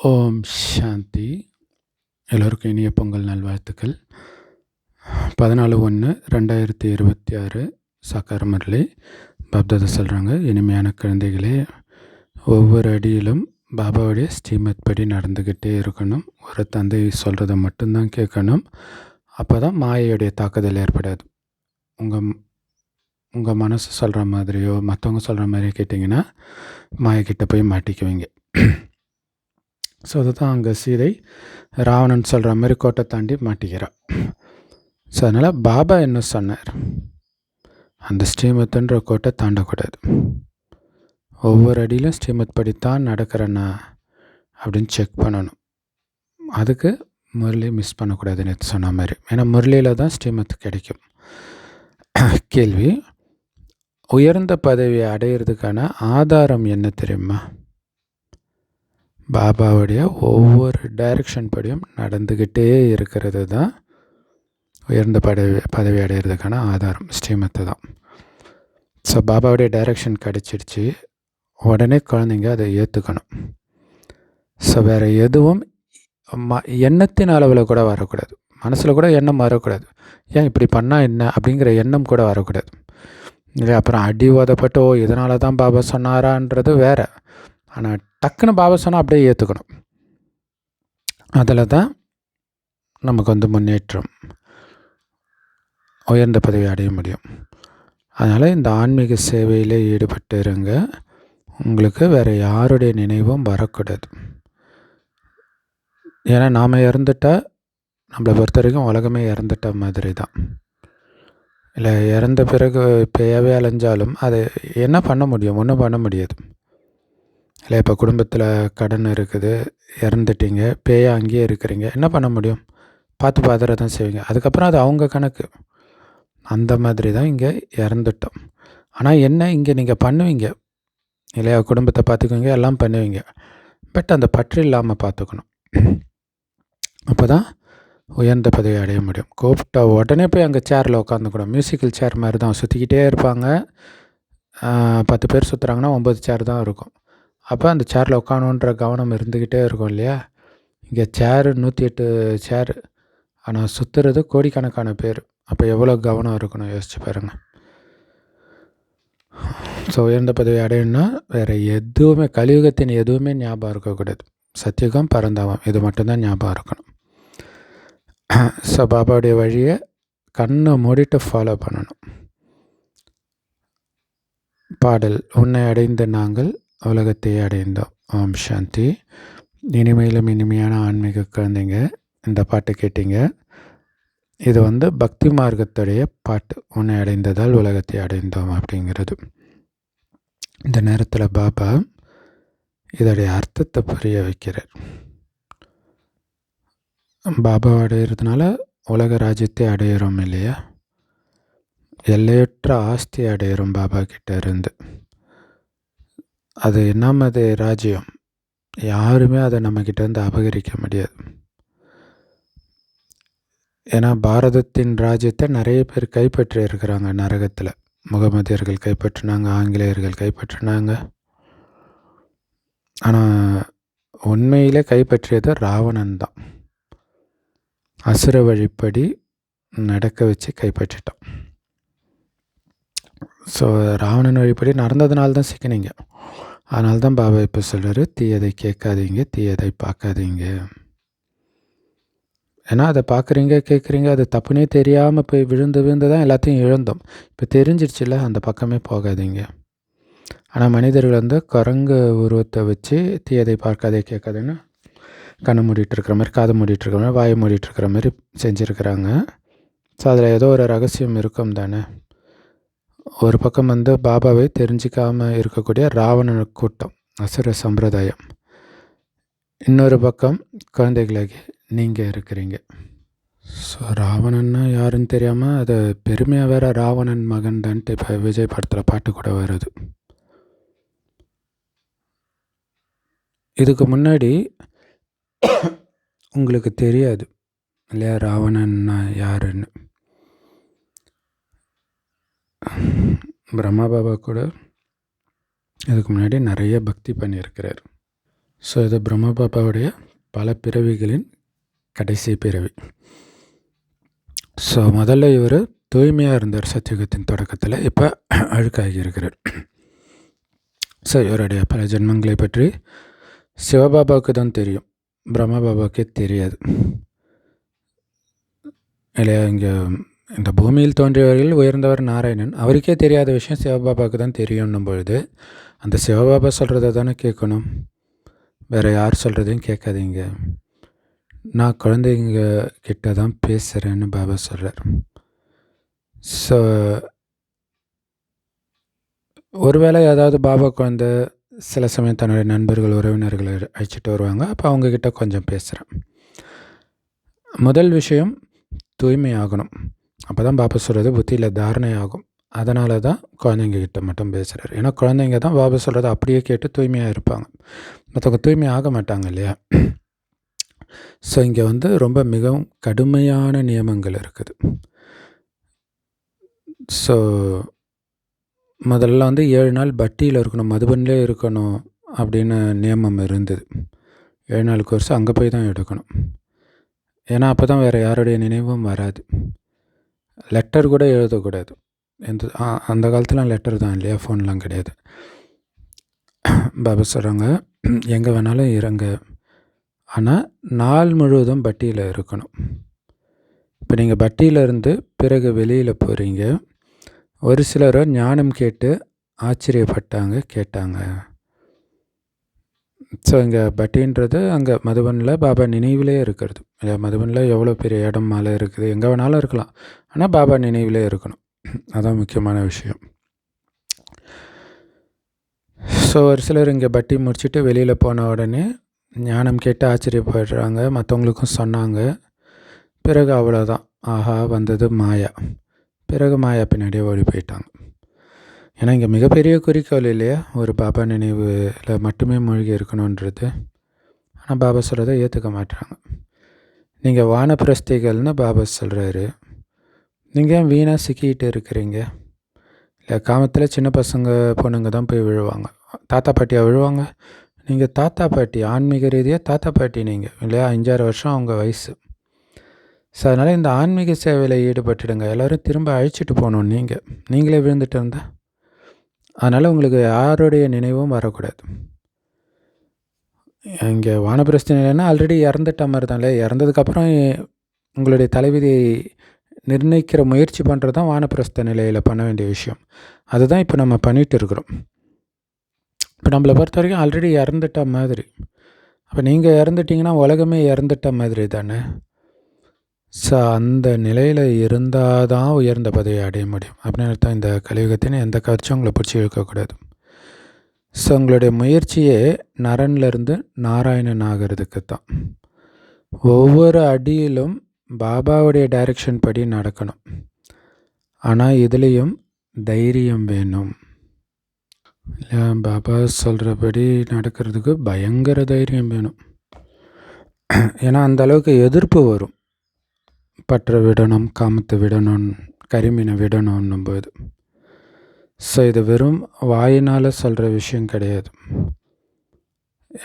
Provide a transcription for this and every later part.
ஓம் சாந்தி. எல்லோருக்கும் இனிய பொங்கல் நல்வாழ்த்துக்கள். 14/1/2026 சாக்கார் முரளி பாப்தாதா சொல்கிறாங்க, இனிமையான குழந்தைகளே, ஒவ்வொரு அடியிலும் பாபாவுடைய ஸ்ரீமத் படி நடந்துக்கிட்டே இருக்கணும். ஒரு தந்தை சொல்கிறத மட்டும்தான் கேட்கணும். அப்போ தான் மாயையுடைய தாக்குதல் ஏற்படாது. உங்கள் மனசு சொல்கிற மாதிரியோ மற்றவங்க சொல்கிற மாதிரியோ கேட்டிங்கன்னா மாயக்கிட்ட போய் மாட்டிக்குவீங்க. ஸோ அதுதான் அங்கே சீதை ராவணன் சொல்கிற மாதிரி கோட்டை தாண்டி மாட்டிக்கிறான். ஸோ அதனால் பாபா என்ன சொன்னார், அந்த ஸ்ரீமத்துன்ற கோட்டை தாண்டக்கூடாது. ஒவ்வொரு அடியிலும் ஸ்ரீமத் படித்தான் நடக்கிறேன்னா அப்படின்னு செக் பண்ணணும். அதுக்கு முரளி மிஸ் பண்ணக்கூடாது, நேற்று சொன்ன மாதிரி. ஏன்னா முரளியில் தான் ஸ்ரீமத் கிடைக்கும். கேள்வி, உயர்ந்த பதவியை அடையிறதுக்கான ஆதாரம் என்ன தெரியுமா? பாபாவுடைய ஒவ்வொரு டைரக்ஷன் படியும் நடந்துக்கிட்டே இருக்கிறது தான் உயர்ந்த பதவி அடையிறதுக்கான ஆதாரம், ஸ்ரீமத்து தான். ஸோ பாபாவுடைய டைரக்ஷன் கிடச்சிடுச்சு, உடனே குழந்தைங்க அதை ஏற்றுக்கணும். ஸோ வேறு எதுவும் எண்ணத்தின் அளவில் கூட வரக்கூடாது. மனசில் கூட எண்ணம் வரக்கூடாது. ஏன் இப்படி பண்ணால் என்ன அப்படிங்கிற எண்ணம் கூட வரக்கூடாது. இல்லை அப்புறம் அடி உதப்பட்டு இதனால தான் பாபா சொன்னாரான்றது வேறு. ஆனால் டக்குன்னு பாபா சொன்னால் அப்படியே ஏற்றுக்கணும். அதில் தான் நமக்கு முன்னேற்றம், உயர்ந்த பதவி அடைய முடியும். அதனால் இந்த ஆன்மீக சேவையில் ஈடுபட்டு இருங்க. உங்களுக்கு வேறு யாருடைய நினைவும் வரக்கூடாது. ஏன்னா நாம் இறந்துட்டால் நம்மளை பொறுத்த வரைக்கும் உலகமே இறந்துட்ட மாதிரி தான். இல்லை இறந்த பிறகு பேயாவே அலைஞ்சாலும் அதை என்ன பண்ண முடியும்? ஒன்றும் பண்ண முடியாது. இல்லை இப்போ குடும்பத்தில் கடன் இருக்குது, இறந்துட்டீங்க, பேயா அங்கேயே இருக்கிறீங்க, என்ன பண்ண முடியும்? பார்த்து பாத்திர தான் செய்வீங்க. அதுக்கப்புறம் அது அவங்க கணக்கு. அந்த மாதிரி தான் இங்கே இறந்துட்டோம். ஆனால் என்ன இங்கே நீங்கள் பண்ணுவீங்க இல்லையா? குடும்பத்தை பார்த்துக்குவீங்க, எல்லாம் பண்ணுவீங்க. பட் அந்த பற்று இல்லாமல் பார்த்துக்கணும். அப்போ தான் உயர்ந்த பதவி அடைய முடியும். கூப்பிட்டா உடனே போய் அங்கே சேரில் உட்காந்துக்கணும். மியூசிக்கல் சேர் மாதிரி தான், சுற்றிக்கிட்டே இருப்பாங்க. 10 பேர் சுற்றுறாங்கன்னா 9 சேர் தான் இருக்கும். அப்போ அந்த சேரில் உட்காணுன்ற கவனம் இருந்துக்கிட்டே இருக்கும் இல்லையா? இங்கே சேரு 108 சேரு, ஆனால் சுற்றுறது கோடிக்கணக்கான பேர். அப்போ எவ்வளோ கவனம் இருக்கணும் யோசிச்சு பாருங்கள். ஸோ உயர்ந்த பதவி அடையணும்னா வேறு எதுவுமே, கலியுகத்தின் எதுவுமே ஞாபகம் இருக்கக்கூடாது. சத்தியுகம் பரந்தாமம் இது மட்டும்தான் ஞாபகம் இருக்கணும். ஸோ பாபாவுடைய வழியை கண்ணை மூடிட்டு ஃபாலோ பண்ணணும். பாடல், உன்னை அடைந்த நாங்கள் உலகத்தை அடைந்தோம். ஓம் சாந்தி. இனிமையிலும் இனிமையான ஆன்மீக குழந்தைங்க, இந்த பாட்டு கேட்டீங்க. இது பக்தி மார்க்கத்துடைய பாட்டு. உன்னை அடைந்ததால் உலகத்தை அடைந்தோம் அப்படிங்கிறது. இந்த நேரத்தில் பாபா இதோடைய அர்த்தத்தை புரிய வைக்கிறார். பாபா அடையிறதுனால உலக ராஜ்யத்தை அடையிறோம் இல்லையா? எல்லையற்ற ஆஸ்தி அடையிறோம் பாபா கிட்ட இருந்து. அது என்னது ராஜ்யம்? யாருமே அதை நம்மக்கிட்டேருந்து அபகரிக்க முடியாது. ஏன்னா பாரதத்தின் ராஜ்யத்தை நிறைய பேர் கைப்பற்றி இருக்கிறாங்க. நரகத்தில் முகமதியர்கள் கைப்பற்றினாங்க, ஆங்கிலேயர்கள் கைப்பற்றினாங்க. ஆனால் உண்மையிலே கைப்பற்றியது ராவணன் தான். அசுர வழிப்படி நடக்க வச்சு கைப்பற்றிட்டான். ஸோ ராவணன் வழிப்படி நடந்ததுனால தான் சிக்கினீங்க. அதனால தான் பாபா இப்போ சொல்கிறார், தீயதை கேட்காதீங்க, தீயதை பார்க்காதீங்க. ஏன்னா அதை பார்க்குறீங்க, கேட்குறீங்க, அது தப்புனே தெரியாமல் போய் விழுந்து தான் எல்லாத்தையும் இழந்தோம். இப்போ தெரிஞ்சிடுச்சுல, அந்த பக்கமே போகாதீங்க. ஆனால் மனிதர்கள் குரங்கு உருவத்தை வச்சு தீயதை பார்க்காதே கேட்காதுன்னு கண்ணை மூடிட்டு இருக்கிற மாதிரி, காதை மூடிட்டு இருக்கிற மாதிரி, வாயை மூடிட்டு இருக்கிற மாதிரி செஞ்சுருக்கிறாங்க. ஸோ அதில் ஏதோ ஒரு ரகசியம் இருக்கும் தானே. ஒரு பக்கம் பாபாவை தெரிஞ்சிக்காமல் இருக்கக்கூடிய ராவண கூட்டம், அசுர சம்பிரதாயம். இன்னொரு பக்கம் குழந்தைகளாகி நீங்கள் இருக்கிறீங்க. ஸோ ராவணன்னா யாருன்னு தெரியாமல் அதை பெருமையாக வேறு ராவணன் மகன் தான்ட்டு இப்போ விஜய் படத்தில் பாட்டு கூட வருது. இதுக்கு முன்னாடி உங்களுக்கு தெரியாது இல்லையா ராவணன்னா யாருன்னு. பிரம்மா பாபா கூட இதுக்கு முன்னாடி நிறைய பக்தி பண்ணியிருக்கிறார். ஸோ இது பிரம்ம பாபாவுடைய பல பிறவிகளின் கடைசி பிறவி. ஸோ முதல்ல இவர் தூய்மையாக இருந்தார் சத்தியுகத்தின் தொடக்கத்தில், இப்போ அழுக்காகி இருக்கிறார். ஸோ இவருடைய பல ஜென்மங்களை பற்றி சிவபாபாவுக்கு தான் தெரியும், பிரம்ம பாபாவுக்கே தெரியாது இல்லையா. இங்கே இந்த பூமியில் தோன்றியவர்கள் உயர்ந்தவர் நாராயணன், அவருக்கே தெரியாத விஷயம் சிவபாபாவுக்கு தான் தெரியும்னும் பொழுது அந்த சிவபாபா சொல்கிறத தானே கேட்கணும், வேறு யார் சொல்கிறதையும் கேட்காதீங்க. நான் குழந்தைங்க கிட்ட தான் பேசுகிறேன்னு பாபா சொல்கிறார். ஸோ ஒருவேளை ஏதாவது பாபா குழந்தை சில சமயம் தன்னுடைய நண்பர்கள் உறவினர்களை அழைச்சிட்டு வருவாங்க, அப்போ அவங்கக்கிட்ட கொஞ்சம் பேசுகிறேன். முதல் விஷயம் தூய்மை ஆகணும், அப்போ தான் பாபா சொல்கிறது புத்தியில் தாரணை ஆகும். அதனால தான் குழந்தைங்க கிட்ட மட்டும் பேசுகிறார். ஏன்னா குழந்தைங்க தான் பாபா சொல்கிறத அப்படியே கேட்டு தூய்மையாக இருப்பாங்க, மற்றவங்க தூய்மை ஆக மாட்டாங்க இல்லையா. ஸோ இங்கே ரொம்ப மிகவும் கடுமையான நியமங்கள் இருக்குது. ஸோ முதல்ல 7 நாள் பட்டியில் இருக்கணும், மதுபனிலே இருக்கணும் அப்படின்னு நியமம் இருந்தது. 7 நாள் கோர்ஸ் அங்கே போய் தான் எடுக்கணும். ஏன்னா அப்போ தான் வேறு யாருடைய நினைவும் வராது. லெட்டர் கூட எழுதக்கூடாது. அந்த காலத்தில் லெட்டர் தான் இல்லையா, ஃபோன்லாம் கிடையாது. பாபா சொல்கிறாங்க எங்கே வேணாலும் இறங்க, ஆனால் நாள் முழுவதும் பட்டியில் இருக்கணும். இப்போ நீங்கள் பட்டியிலேருந்து பிறகு வெளியில் போகிறீங்க. ஒரு சிலர் ஞானம் கேட்டு ஆச்சரியப்பட்டாங்க, கேட்டாங்க. ஸோ இங்கே பட்டின்றது அங்கே மதுபனில் பாபா நினைவிலே இருக்கிறது இல்லையா. மதுபனில் எவ்வளோ பெரிய இடம் மாலை இருக்குது, எங்கே வேணாலும் இருக்கலாம், ஆனால் பாபா நினைவிலே இருக்கணும், அதான் முக்கியமான விஷயம். ஸோ ஒரு சிலர் இங்கே பட்டி முடிச்சுட்டு வெளியில் போன உடனே ஞானம் கேட்டு ஆச்சரியப்படுறாங்க, மற்றவங்களுக்கும் சொன்னாங்க. பிறகு அவ்வளோதான், ஆஹா வந்தது மாயா, பிறகு மாயா பின்னாடியே ஓடி போயிட்டாங்க. ஏன்னா இங்கே மிகப்பெரிய குறிக்கோள் இல்லையா, ஒரு பாபா நினைவில் மட்டுமே மூழ்கி இருக்கணுன்றது. ஆனால் பாபா சொல்கிறத ஏற்றுக்க மாட்டுறாங்க. நீங்கள் வானப்பிரஸ்திகள்னு பாபா சொல்கிறாரு, நீங்கள் ஏன் வீணாக சிக்கிட்டு இருக்கிறீங்க இல்லை. காமத்தில் சின்ன பசங்க பொண்ணுங்க தான் போய் விழுவாங்க, தாத்தா பாட்டியாக விழுவாங்க. நீங்கள் தாத்தா பாட்டி, ஆன்மீக ரீதியாக தாத்தா பாட்டி நீங்கள் இல்லையா, 5-6 வருஷம் அவங்க வயசு. ஸோ அதனால் இந்த ஆன்மீக சேவையில் ஈடுபட்டுடுங்க. எல்லோரும் திரும்ப அழைச்சிட்டு போகணும், நீங்களே விழுந்துட்டு இருந்தால். அதனால் உங்களுக்கு யாருடைய நினைவும் வரக்கூடாது. இங்கே வானப்பிரஸ்தி நிலைன்னா ஆல்ரெடி இறந்துட்ட மாதிரி தான் இல்லையா. இறந்ததுக்கப்புறம் உங்களுடைய தலைவிதியை நிர்ணயிக்கிற முயற்சி பண்ணுறது தான் வானப்பிரஸ்த நிலையில் பண்ண வேண்டிய விஷயம். அதுதான் இப்போ நம்ம பண்ணிகிட்டு இருக்கிறோம். இப்போ நம்மளை பொறுத்த வரைக்கும் ஆல்ரெடி இறந்துட்ட மாதிரி. அப்போ நீங்கள் இறந்துட்டிங்கன்னா உலகமே இறந்துட்ட மாதிரி தானே. ஸோ அந்த நிலையில் இருந்தால் தான் உயர்ந்த பதவியை அடைய முடியும். அப்படின்னு தான் இந்த கலியுகத்தின் எந்த காட்சியும் உங்களை பிடிச்சி இழுக்கக்கூடாது. ஸோ உங்களுடைய முயற்சியே நரன்லேருந்து நாராயணன் ஆகிறதுக்கு தான். ஒவ்வொரு அடியிலும் பாபாவுடைய டைரக்ஷன் படி நடக்கணும். ஆனால் இதுலேயும் தைரியம் வேணும் இல்லையா. பாபா சொல்கிறபடி நடக்கிறதுக்கு பயங்கர தைரியம் வேணும். ஏன்னா அந்த அளவுக்கு எதிர்ப்பு வரும். பற்ற விடணும், காமத்தை விடணும், கரிமீனை விடணும்னும் போது. ஸோ இது வெறும் வாயினால் சொல்கிற விஷயம் கிடையாது.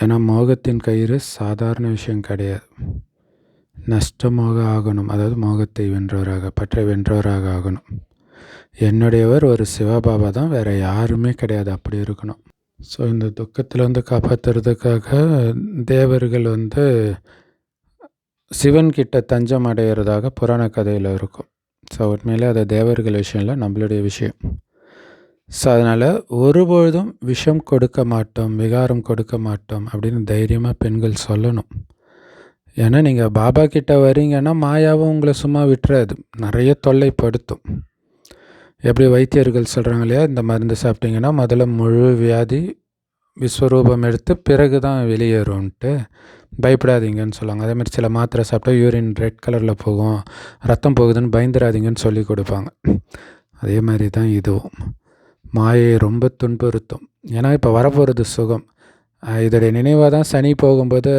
ஏன்னா மோகத்தின் கயிறு சாதாரண விஷயம் கிடையாது. நஷ்டமாக ஆகணும், அதாவது மோகத்தை வென்றவராக, பற்றை வென்றவராக ஆகணும். என்னுடையவர் ஒரு சிவபாபா தான், வேறு யாருமே கிடையாது, அப்படி இருக்கணும். ஸோ இந்த துக்கத்தில் காப்பாற்றுறதுக்காக தேவர்கள் சிவன்கிட்ட தஞ்சம் அடைகிறதாக புராண கதையில் இருக்கும். ஸோ உண்மையிலே அது தேவர்கள் விஷயம் இல்லை, நம்மளுடைய விஷயம். ஸோ அதனால் ஒருபொழுதும் விஷம் கொடுக்க மாட்டோம், விகாரம் கொடுக்க மாட்டோம் அப்படின்னு தைரியமாக பெண்கள் சொல்லணும். ஏன்னா நீங்கள் பாபா கிட்ட வரீங்கன்னா மாயாவும் உங்களை சும்மா விட்டுறாது, நிறைய தொல்லைப்படுத்தும். எப்படி வைத்தியர்கள் சொல்கிறாங்க இல்லையா, இந்த மருந்து சாப்பிட்டிங்கன்னா முதல்ல முழு வியாதி விஸ்வரூபம் எடுத்து பிறகு தான் வெளியேறும்ன்ட்டு, பயப்படாதீங்கன்னு சொல்லுவாங்க. அதேமாதிரி சில மாத்திரை சாப்பிட்டா யூரின் ரெட் கலரில் போகும், ரத்தம் போகுதுன்னு பயந்துடாதீங்கன்னு சொல்லி கொடுப்பாங்க. அதே மாதிரி தான் இதுவும் மாயை ரொம்ப துன்புறுத்தும். ஏன்னா இப்போ வரப்போகிறது சுகம். இதோடைய நினைவாக தான் சனி போகும்போது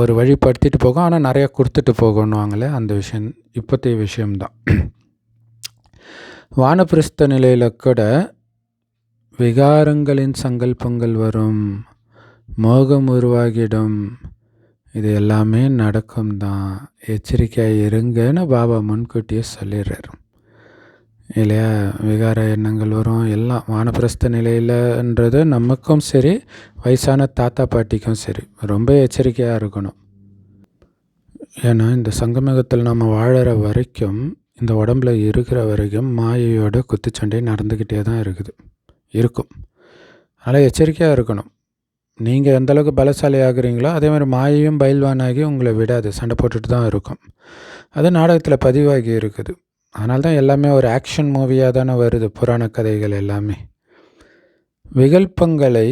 ஒரு வழிப்படுத்திட்டு போகும், ஆனால் நிறையா கொடுத்துட்டு போகணுவாங்களே, அந்த விஷயம் இப்போத்தைய விஷயம்தான். வானப்பிரஸ்த நிலையில் கூட விகாரங்களின் சங்கல்பங்கள் வரும், மோகம் உருவாகிடும். இது எல்லாமே நடக்கும் தான். எச்சரிக்கையாக இருங்கன்னு பாபா முன்கூட்டியே சொல்லிடுறாரு இல்லையா? விகார எண்ணங்கள் வரும், எல்லாம் வானப்பிரஸ்த நிலையில்ன்றது நமக்கும் சரி, வயசான தாத்தா பாட்டிக்கும் சரி, ரொம்ப எச்சரிக்கையாக இருக்கணும். ஏன்னா இந்த சங்கமகத்தில் நம்ம வாழற வரைக்கும், இந்த உடம்புல இருக்கிற வரைக்கும் மாயையோட குத்துச்சண்டை நடந்துக்கிட்டே தான் இருக்கும். அதனால் எச்சரிக்கையாக இருக்கணும். நீங்கள் எந்தளவுக்கு பலசாலி ஆகுறீங்களோ அதே மாதிரி மாயையும் பயில்வானாகி உங்களை விடாது, சண்டை போட்டுட்டு தான் இருக்கும். அது நாடகத்தில் பதிவாகி இருக்குது. அதனால தான் எல்லாமே ஒரு ஆக்ஷன் மூவியாக தானே வருது, புராண கதைகள் எல்லாமே. விகல்பங்களை,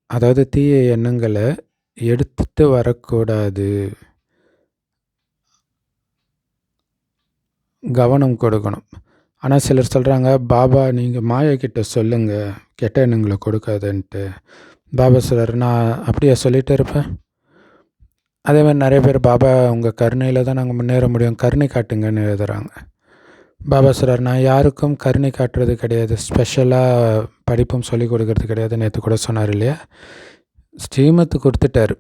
அதாவது தீய எண்ணங்களை எடுத்துட்டு வரக்கூடாது, கவனம் கொடுக்கணும். ஆனால் சிலர் சொல்கிறாங்க, பாபா நீங்கள் மாயக்கிட்ட சொல்லுங்கள் கெட்ட எண்ணங்களை கொடுக்காதுன்ட்டு. பாபா சொல்கிறார், நான் அப்படியே சொல்லிகிட்டே இருப்பேன். அதே மாதிரி நிறைய பேர் பாபா உங்கள் கருணையில் தான் நாங்கள் முன்னேற முடியும், கருணை காட்டுங்கன்னு எழுதுகிறாங்க. பாபா சொல்கிறார், நான் யாருக்கும் கருணை காட்டுறது கிடையாது, ஸ்பெஷலாக படிப்பும் சொல்லிக் கொடுக்கறது கிடையாது. நேற்று கூட சொன்னார் இல்லையா? ஸ்ரீமத்து கொடுத்துட்டார்,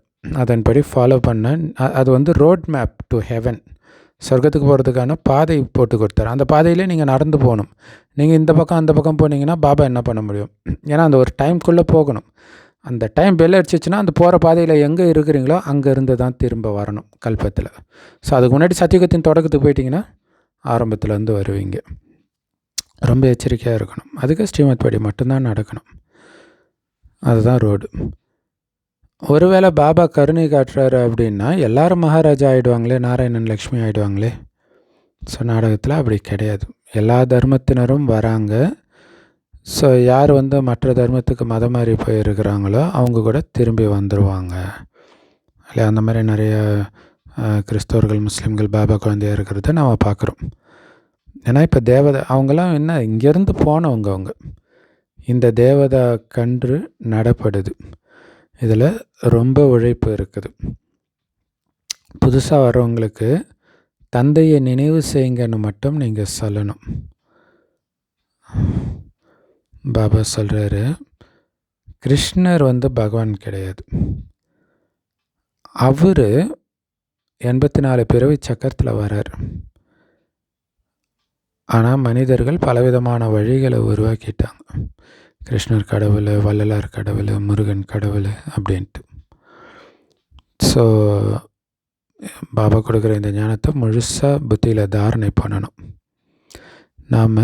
அதன்படி ஃபாலோ பண்ண. அது ரோட் மேப் டு ஹெவன், சொர்க்கத்துக்கு போகிறதுக்கான பாதை போட்டு கொடுத்தாரு. அந்த பாதையிலே நீங்கள் நடந்து போகணும். நீங்கள் இந்த பக்கம் அந்த பக்கம் போனீங்கன்னா பாபா என்ன பண்ண முடியும்? ஏன்னா அந்த ஒரு டைம்குள்ளே போகணும். அந்த டைம் பெல் அடிச்சிச்சுன்னா அந்த போகிற பாதையில் எங்கே இருக்கிறீங்களோ அங்கே இருந்து தான் திரும்ப வரணும் கல்பத்தில். ஸோ அதுக்கு முன்னாடி சத்தியுகத்தின் தொடக்கத்துக்கு போயிட்டிங்கன்னா ஆரம்பத்துலேருந்து வருவீங்க. ரொம்ப எச்சரிக்கையாக இருக்கணும். அதுக்கு ஸ்ரீமத் படி மட்டும்தான் நடக்கணும். அதுதான் ரோடு. ஒருவேளை பாபா கருணை காட்டுறாரு அப்படின்னா எல்லாரும் மகாராஜா ஆகிடுவாங்களே, நாராயணன் லக்ஷ்மி ஆகிடுவாங்களே. ஸோ நாடகத்தில் அப்படி கிடையாது. எல்லா தர்மத்தினரும் வராங்க. ஸோ யார் மற்ற தர்மத்துக்கு மதம் மாறி போயிருக்கிறாங்களோ அவங்க கூட திரும்பி வந்துடுவாங்க இல்லையா? அந்த மாதிரி நிறைய கிறிஸ்தவர்கள், முஸ்லீம்கள் பாபா குழந்தையாக இருக்கிறத நாம் பார்க்குறோம். ஏன்னா இப்போ தேவதை அவங்களாம் என்ன இங்கேருந்து போனவங்க, அவங்க இந்த தேவதா கன்று நடப்படுது. இதில் ரொம்ப உழைப்பு இருக்குது. புதுசாக வர்றவங்களுக்கு தந்தையை நினைவு செய்யுங்கன்னு மட்டும் நீங்கள் சொல்லணும். பாபா சொல்கிறாரு, கிருஷ்ணர் பகவான் கிடையாது. அவர் 84 பிறவி சக்கரத்தில் வரார். ஆனால் மனிதர்கள் பலவிதமான வழிகளை உருவாக்கிட்டாங்க. கிருஷ்ணர் கடவுள், வள்ளலார் கடவுள், முருகன் கடவுள் அப்படின்ட்டு. ஸோ பாபா கொடுக்குற இந்த ஞானத்தை முழுசாக புத்தியில் தாரணை பண்ணணும். நாம்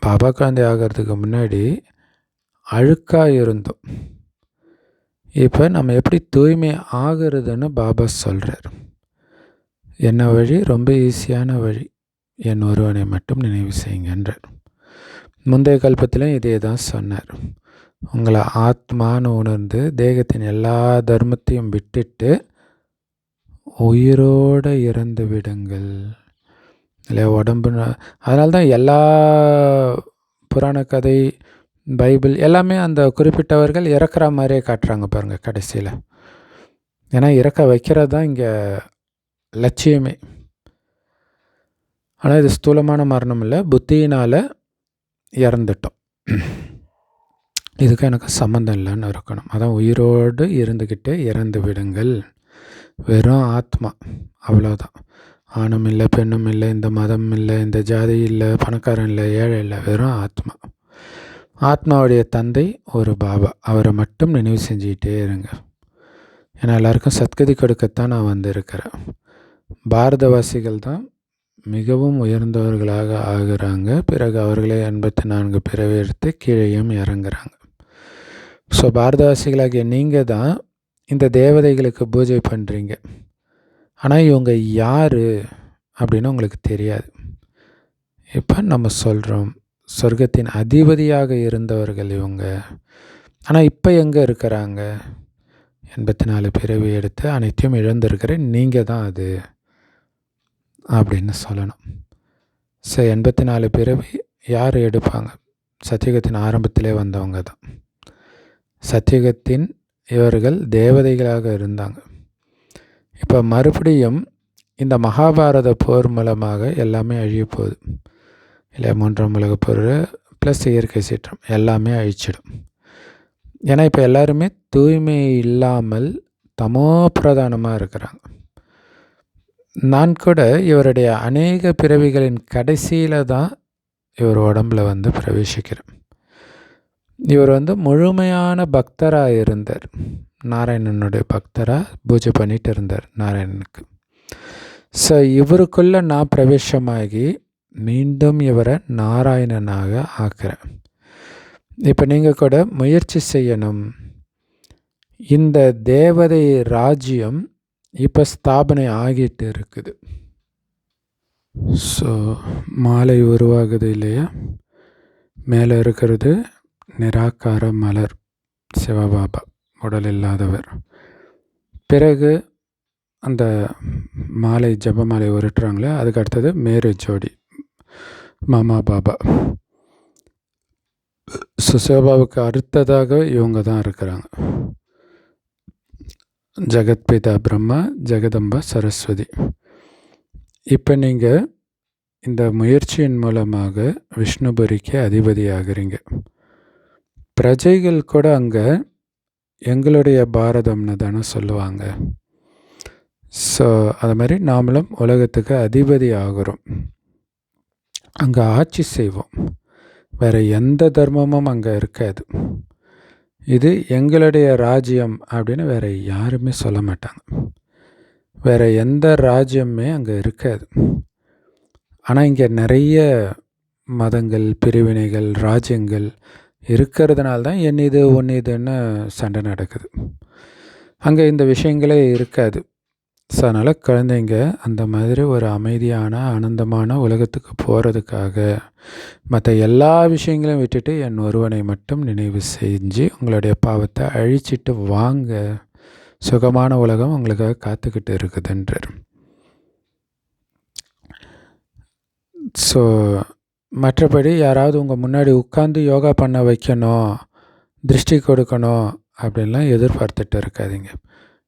பாபா குழந்தை ஆகிறதுக்கு முன்னாடி அழுக்காக இருந்தோம். இப்போ நம்ம எப்படி தூய்மை ஆகிறதுன்னு பாபா சொல்கிறார். என்ன வழி? ரொம்ப ஈஸியான வழி. என் ஒருவனை மட்டும் நினைவு செய்யுங்கன்றார். முந்தைய கல்பத்திலும் இதே தான் சொன்னார். உங்களை ஆத்மான்னு உணர்ந்து தேகத்தின் எல்லா தர்மத்தையும் விட்டுட்டு உயிரோடு இறந்து விடுங்கள் இல்லையா? உடம்பு. அதனால தான் எல்லா புராண கதை, பைபிள் எல்லாமே அந்த குறிப்பிட்டவர்கள் இறக்குற மாதிரியே காட்டுறாங்க பாருங்கள் கடைசியில். ஏன்னா இறக்க வைக்கிறது தான் இங்கே லட்சியமே. ஆனால் இது ஸ்தூலமான மரணம் இல்லை, புத்தியினால் இறந்துட்டோம், இதுக்கு எனக்கு சம்மந்தம் இல்லைன்னு இருக்கணும். அதான் உயிரோடு இருந்துக்கிட்டே இறந்து விடுங்கள். வெறும் ஆத்மா, அவ்வளோதான். ஆணும் இல்லை, பெண்ணும் இல்லை, இந்த மதம் இல்லை, இந்த ஜாதி இல்லை, பணக்காரன் இல்லை, ஏழை இல்லை, வெறும் ஆத்மா. ஆத்மாவுடைய தந்தை ஒரு பாபா, அவரை மட்டும் நினைவு செஞ்சுக்கிட்டே இருங்க. ஏன்னா எல்லாருக்கும் சத்கதி கொடுக்கத்தான் நான் வந்திருக்கிறேன். பாரதவாசிகள் தான் மிகவும் உயர்ந்தவர்களாக ஆகுறாங்க. பிறகு அவர்களே 84 பிறவி எடுத்து கீழேயும் இறங்குறாங்க. ஸோ பாரதவாசிகளாகிய நீங்கள் தான் இந்த தேவதைகளுக்கு பூஜை பண்ணுறீங்க. ஆனால் இவங்க யார் அப்படின்னு உங்களுக்கு தெரியாது. இப்போ நம்ம சொல்கிறோம், சொர்க்கத்தின் அதிபதியாக இருந்தவர்கள் இவங்க. ஆனால் இப்போ எங்கே இருக்கிறாங்க? 84 பிறவி எடுத்து அனைத்தையும் இழந்திருக்கிற நீங்கள் தான் அது அப்படின்னு சொல்லணும். ஸோ 84 பிறவி யார் எடுப்பாங்க? சத்தியுகத்தின் ஆரம்பத்திலே வந்தவங்க தான். சத்தியுகத்தின் இவர்கள் தேவதைகளாக இருந்தாங்க. இப்போ மறுபடியும் இந்த மகாபாரத போர் மூலமாக எல்லாமே அழிய போகுது இல்லை? 3ஆம் உலகப் போர் ப்ளஸ் இயற்கை சீற்றம் எல்லாமே அழிச்சிடும். ஏன்னா இப்போ எல்லாருமே தூய்மை இல்லாமல் தமோ பிரதானமாக இருக்கிறாங்க. நான் கூட இவருடைய அநேக பிறவிகளின் கடைசியில் தான் இவர் உடம்புல வந்து பிரவேசிக்கிறேன். இவர் வந்து முழுமையான பக்தராக இருந்தார். நாராயணனுடைய பக்தராக பூஜை பண்ணிட்டு இருந்தார் நாராயணனுக்கு. ஸோ இவருக்குள்ளே நான் பிரவேசமாகி மீண்டும் இவரை நாராயணனாக ஆக்குறேன். இப்போ நீங்கள் கூட முயற்சி செய்யணும். இந்த தேவதை ராஜ்யம் இப்போ ஸ்தாபனை ஆகிட்டு இருக்குது. ஸோ மாலை உருவாகுது இல்லையா? மேலே இருக்கிறது நிராகார மலர் சிவபாபா, உடல் இல்லாதவர். பிறகு அந்த மாலை ஜபமாலை உருட்டுறாங்களே, அதுக்கு அடுத்தது மேரு ஜோடி மாமா பாபா. சிவபாபாவுக்கு அடுத்ததாக இவங்க தான் இருக்கிறாங்க. ஜெகத்பிதா பிரம்மா, ஜெகதம்பா சரஸ்வதி. இப்போ நீங்கள் இந்த முயற்சியின் மூலமாக விஷ்ணுபுரிக்கு அதிபதி ஆகிறீங்க. பிரஜைகள் கூட அங்கே எங்களுடைய பாரதம்னு தானே சொல்லுவாங்க. ஸோ அது மாதிரி நாமளும் உலகத்துக்கு அதிபதி ஆகிறோம். அங்கே ஆட்சி செய்வோம். வேறு எந்த தர்மமும் அங்கே இருக்காது. இது எங்களுடைய ராஜ்யம் அப்படின்னு வேறு யாருமே சொல்ல மாட்டாங்க. வேறு எந்த ராஜ்யமே அங்கே இருக்காது. ஆனால் இங்கே நிறைய மதங்கள், பிரிவினைகள், ராஜ்யங்கள் இருக்கிறதுனால தான் என் இது ஒன் இதுன்னு சண்டை நடக்குது. அங்கே இந்த விஷயங்களே இருக்காது. ஸோ அதனால் குழந்தைங்க அந்த மாதிரி ஒரு அமைதியான ஆனந்தமான உலகத்துக்கு போகிறதுக்காக மற்ற எல்லா விஷயங்களையும் விட்டுட்டு என் ஒருவனை மட்டும் நினைவு செஞ்சு உங்களுடைய பாவத்தை அழிச்சிட்டு வாங்க. சுகமான உலகம் உங்களுக்காக காத்துக்கிட்டு இருக்குதுன்றார். ஸோ மற்றபடி யாராவது உங்கள் முன்னாடி உட்காந்து யோகா பண்ண வைக்கணும், திருஷ்டி கொடுக்கணும் அப்படின்லாம் எதிர்பார்த்துட்டு இருக்காதீங்க.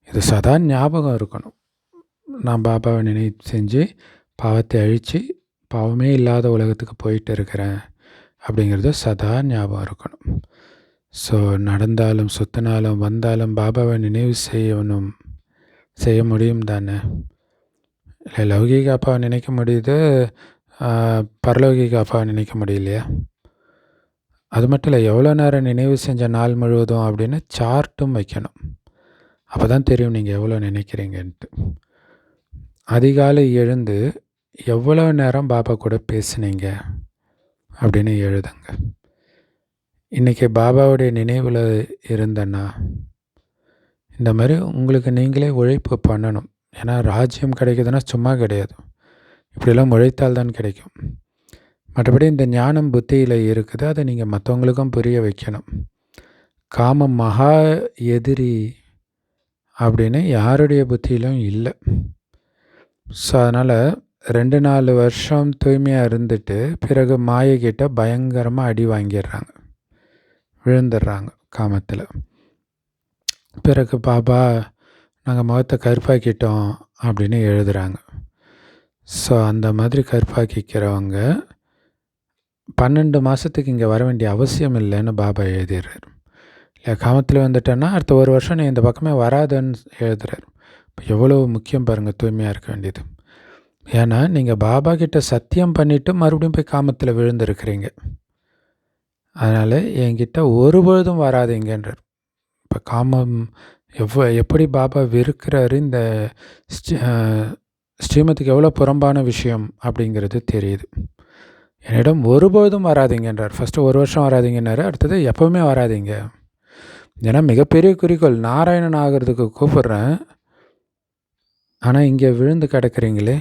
இது சதா ஞாபகம் இருக்கணும். நான் பாபாவை நினைவு செஞ்சு பாவத்தை அழித்து பாவமே இல்லாத உலகத்துக்கு போயிட்டு இருக்கிறேன் அப்படிங்கிறது சதா ஞாபகம் இருக்கணும். ஸோ நடந்தாலும் சுற்றினாலும் வந்தாலும் பாபாவை நினைவு செய்ய முடியும் தானே? இல்லை லௌகீக அப்பாவை நினைக்க முடியுது, பரலௌகிக அப்பாவை நினைக்க முடியலையா? அது மட்டும் இல்லை, எவ்வளோ நேரம் நினைவு செஞ்ச நாள் முழுவதும் அப்படின்னு சார்ட்டும் வைக்கணும். அப்போ தான் தெரியும் நீங்கள் எவ்வளோ நினைக்கிறீங்கன்ட்டு. அதிகாலை எழுந்து எவ்வளோ நேரம் பாபா கூட பேசுனீங்க அப்படின்னு எழுதுங்க. இன்றைக்கி பாபாவுடைய நினைவில் இருந்தேன்னா இந்த மாதிரி உங்களுக்கு நீங்களே உழைப்பு பண்ணணும். ஏன்னா ராஜ்யம் கிடைக்குதுன்னா சும்மா கிடையாது, இப்படிலாம் உழைத்தால் தான் கிடைக்கும். மற்றபடி இந்த ஞானம் புத்தியில் இருக்குது, அதை நீங்கள் மற்றவங்களுக்கும் புரிய வைக்கணும். காமம் மகா எதிரி அப்படின்னு யாருடைய புத்தியிலும் இல்லை. ஸோ அதனால் 2-4 வருஷம் தூய்மையாக இருந்துட்டு பிறகு மாயக்கிட்ட பயங்கரமாக அடி வாங்கிடுறாங்க, விழுந்துடுறாங்க காமத்தில். பிறகு பாபா நாங்கள் முகத்தை கருப்பாக்கிட்டோம் அப்படின்னு எழுதுகிறாங்க. ஸோ அந்த மாதிரி கருப்பாக்கிக்கிறவங்க 12 மாதத்துக்கு இங்கே வர வேண்டிய அவசியம் இல்லைன்னு பாபா எழுதிடுறாரு. இல்லை காமத்தில் வந்துட்டேன்னா அடுத்த 1 வருஷம் நீ இந்த பக்கமே வராதுன்னு எழுதுறாரு. இப்போ எவ்வளோ முக்கியம் பாருங்கள் தூய்மையாக இருக்க வேண்டியது. ஏன்னா நீங்கள் பாபா கிட்ட சத்தியம் பண்ணிவிட்டு மறுபடியும் போய் காமத்தில் விழுந்துருக்கிறீங்க. அதனால் என்கிட்ட ஒருபொழுதும் வராதிங்கன்றார். இப்போ காமம் எப்படி பாபா வெறுக்கிறாரு, இந்த ஸ்ரீமத்துக்கு எவ்வளோ புறம்பான விஷயம் அப்படிங்கிறது தெரியுது. என்னிடம் ஒருபொழுதும் வராதிங்கன்றார். ஃபஸ்ட்டு 1 வருஷம் வராதிங்கன்னாரு, அடுத்தது எப்போவுமே வராதிங்க. ஏன்னா மிகப்பெரிய குறிக்கோள் நாராயணன் ஆகிறதுக்கு கூப்பிட்றேன், ஆனால் இங்கே விழுந்து கிடக்கிறீங்களே.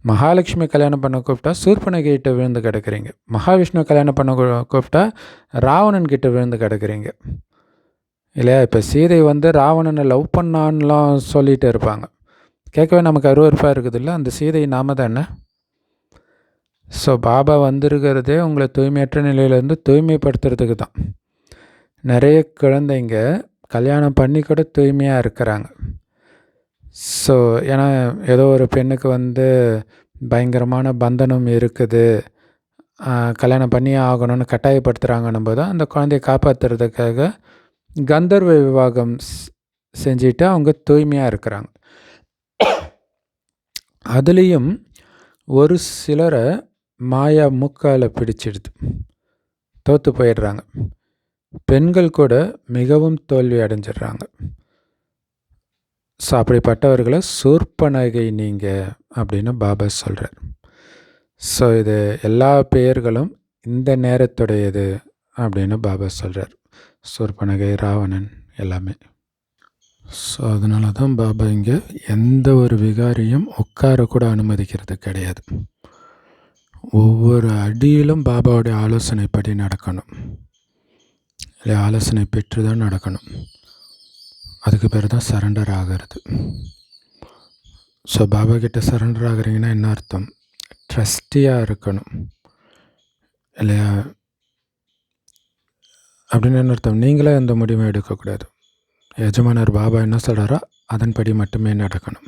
மகாலட்சுமி கல்யாணம் பண்ண கூப்பிட்டா சூர்பனகிட்ட விழுந்து கிடக்கிறீங்க. மகாவிஷ்ணு கல்யாணம் பண்ண கூப்பிட்டா ராவணன் கிட்ட விழுந்து கிடக்கிறீங்க இல்லையா? இப்போ சீதை வந்து ராவணனை லவ் பண்ணான்லாம் சொல்லிகிட்டு இருப்பாங்க. கேட்கவே நமக்கு அருவருப்பாக இருக்குது இல்லை? அந்த சீதை நாம தானே. ஸோ பாபா வந்திருக்கிறதே உங்களை தூய்மையற்ற நிலையிலேருந்து தூய்மைப்படுத்துறதுக்கு தான். நிறைய குழந்தைங்க கல்யாணம் பண்ணி கூட தூய்மையாக இருக்கிறாங்க. ஸோ ஏன்னா ஏதோ ஒரு பெண்ணுக்கு வந்து பயங்கரமான பந்தனம் இருக்குது கல்யாணம் பண்ணியே ஆகணும்னு கட்டாயப்படுத்துகிறாங்கன்னும் போது அந்த குழந்தையை காப்பாற்றுறதுக்காக கந்தர்வ விவாகம் செஞ்சுட்டு அவங்க தூய்மையாக இருக்கிறாங்க. அதுலேயும் ஒரு சிலரை மாயா மூக்கால் பிடிச்சிடுது, தோற்று போயிடுறாங்க. பெண்கள் கூட மிகவும் தோல்வி அடைஞ்சிடுறாங்க. ஸோ அப்படிப்பட்டவர்களை சூர்பனகை நீங்கள் அப்படின்னு பாபா சொல்கிறார். ஸோ இது எல்லா பெயர்களும் இந்த நேரத்துடையது அப்படின்னு பாபா சொல்கிறார். சூர்பனகை, ராவணன் எல்லாமே. ஸோ அதனால தான் பாபா இங்கே எந்த ஒரு விகாரியும் உட்காரக்கூட அனுமதிக்கிறது கிடையாது. ஒவ்வொரு அடியிலும் பாபாவுடைய ஆலோசனைப்படி நடக்கணும், இல்லை ஆலோசனை பெற்று தான் நடக்கணும். அதுக்கு பேர் தான் சரண்டர் ஆகிறது. ஸோ பாபா கிட்ட சரண்டர் ஆகுறீங்கன்னா என்ன அர்த்தம்? ட்ரஸ்டியாக இருக்கணும் இல்லையா? அப்படின்னு என்ன அர்த்தம்? நீங்களே எந்த முடிவும் எடுக்கக்கூடாது. எஜமானர் பாபா என்ன சொல்கிறாரோ அதன்படி மட்டுமே நடக்கணும்.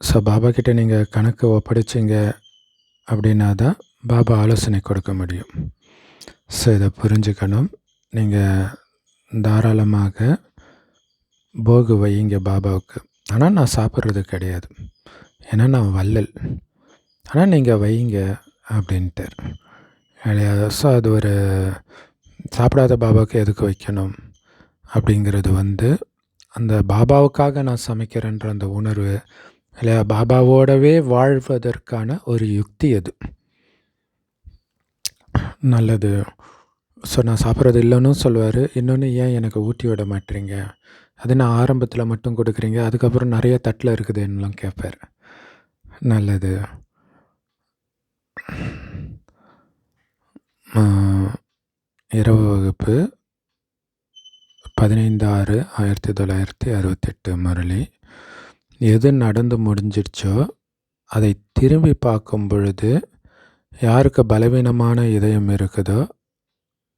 ஸோ பாபா கிட்டே நீங்கள் கணக்கு ஒப்படைச்சிங்க அப்படின்னா தான் பாபா ஆலோசனை கொடுக்க முடியும். ஸோ இதை புரிஞ்சுக்கணும். நீங்கள் தாராளமாக போகு வையுங்க பாபாவுக்கு. ஆனால் நான் சாப்பிட்றது கிடையாது, ஏன்னா நான் வள்ளல். ஆனால் நீங்கள் வைங்க அப்படின்ட்டார் இல்லையா? ஸோ அது ஒரு சாப்பிடாத பாபாவுக்கு எதுக்கு வைக்கணும் அப்படிங்கிறது அந்த பாபாவுக்காக நான் சமைக்கிறேன்ற அந்த உணர்வு இல்லையா? பாபாவோடவே வாழ்வதற்கான ஒரு யுக்தி அது. நல்லது. ஸோ நான் சாப்பிட்றது இல்லைன்னு சொல்லுவார். இன்னொன்று, ஏன் எனக்கு ஊட்டி விட மாட்டேறீங்க? அது நான் ஆரம்பத்தில் மட்டும் கொடுக்குறீங்க, அதுக்கப்புறம் நிறைய தட்டில் இருக்குதுன்னெலாம் கேட்பார். நல்லது. இரவு வகுப்பு 15/6/1968 முரளி. எது நடந்து முடிஞ்சிடுச்சோ அதை திரும்பி பார்க்கும் பொழுது யாருக்கு பலவீனமான இதயம் இருக்குதோ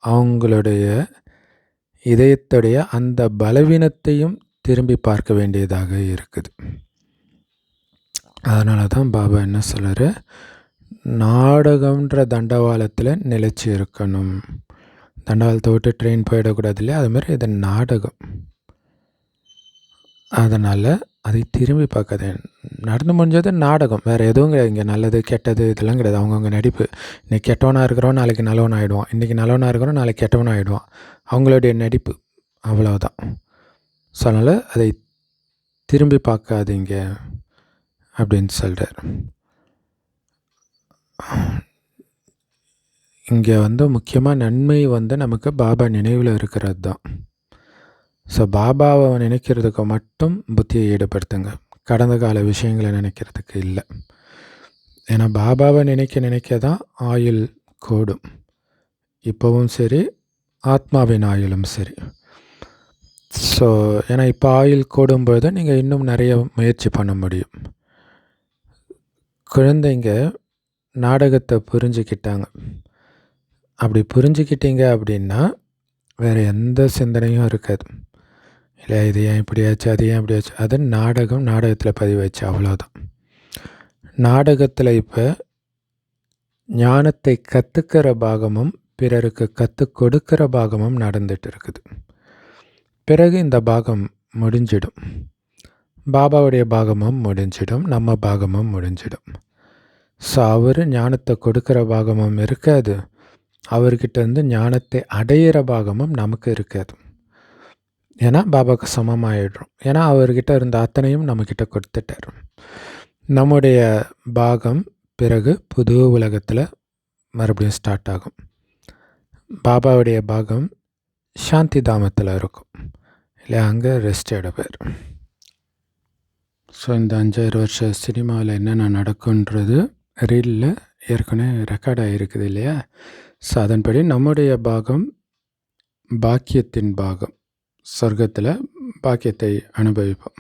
அவங்களுடைய இதயத்துடைய அந்த பலவீனத்தையும் திரும்பி பார்க்க வேண்டியதாக இருக்குது. அதனால தான் பாபா என்ன சொல்கிறாரு, நாடகம்ன்ற தண்டவாளத்தில் நிலைச்சி இருக்கணும். தண்டவாளத்தை விட்டு ட்ரெயின் போயிடக்கூடாது இல்லையா? அதுமாதிரி இது நாடகம். அதனால் அதை திரும்பி பார்க்காது. நடந்து முடிஞ்சது நாடகம், வேறு எதுவும் கிடையாது. இங்கே நல்லது கெட்டது இதெல்லாம் கிடையாது. அவங்கவுங்க நடிப்பு. இன்றைக்கி கெட்டவனாக இருக்கிறவன் நாளைக்கு நல்லவன் ஆகிடுவான், இன்றைக்கி நல்லவனாக இருக்கிறவன் நாளைக்கு கெட்டவன் ஆகிடுவான். அவங்களுடைய நடிப்பு அவ்வளோதான். ஸோ அதனால் அதை திரும்பி பார்க்காதீங்க அப்படின்னு சொல்கிறார். இங்கே முக்கியமாக நன்மை நமக்கு பாபா நினைவில் இருக்கிறது தான். ஸோ பாபாவை நினைக்கிறதுக்கு மட்டும் புத்தியை ஈடுபடுத்துங்க, கடந்த கால விஷயங்களை நினைக்கிறதுக்கு இல்லை. ஏன்னா பாபாவை நினைக்க தான் ஆயுள் கூடும். இப்போவும் சரி, ஆத்மாவின் ஆயுளும் சரி. ஸோ ஏன்னா இப்போ ஆயுள் கூடும்போது நீங்கள் இன்னும் நிறைய முயற்சி பண்ண முடியும். குழந்தைங்க நாடகத்தை புரிஞ்சுக்கிட்டாங்க. அப்படி புரிஞ்சுக்கிட்டீங்க அப்படின்னா வேறு எந்த சிந்தனையும் இருக்காது இல்லை. இது ஏன் இப்படியாச்சு, அது ஏன் இப்படியாச்சு, அது நாடகத்தில் பதிவாச்சு, அவ்வளோதான். நாடகத்தில் இப்போ ஞானத்தை கற்றுக்கிற பாகமும் பிறருக்கு கற்றுக் கொடுக்கிற பாகமும் நடந்துட்டு இருக்குது. பிறகு இந்த பாகம் முடிஞ்சிடும், பாபாவுடைய பாகமும் முடிஞ்சிடும், நம்ம பாகமும் முடிஞ்சிடும். ஸோ அவர் ஞானத்தை கொடுக்குற பாகமும் இருக்காது, அவர்கிட்ட ஞானத்தை அடையிற பாகமும் நமக்கு இருக்காது. ஏன்னா பாபாவுக்கு சமமாகிடுறோம். ஏன்னா அவர்கிட்ட இருந்த அத்தனையும் நம்மக்கிட்ட கொடுத்துட்டார். நம்முடைய பாகம் பிறகு புது உலகத்தில் மறுபடியும் ஸ்டார்ட் ஆகும். பாபாவுடைய பாகம் சாந்தி தாமத்தில் இருக்கும் இல்லை, அங்கே ரெஸ்ட் எடுப்பார். ஸோ இந்த 5,000 வருஷ சினிமாவில் என்னென்ன நடக்குன்றது ரீலில் ஏற்கனவே ரெக்கார்ட் ஆகிருக்குது இல்லையா? ஸோ அதன்படி நம்முடைய பாகம் பாக்கியத்தின் பாகம், சொர்க்கத்தில் பாக்கியத்தை அனுபவிப்போம்.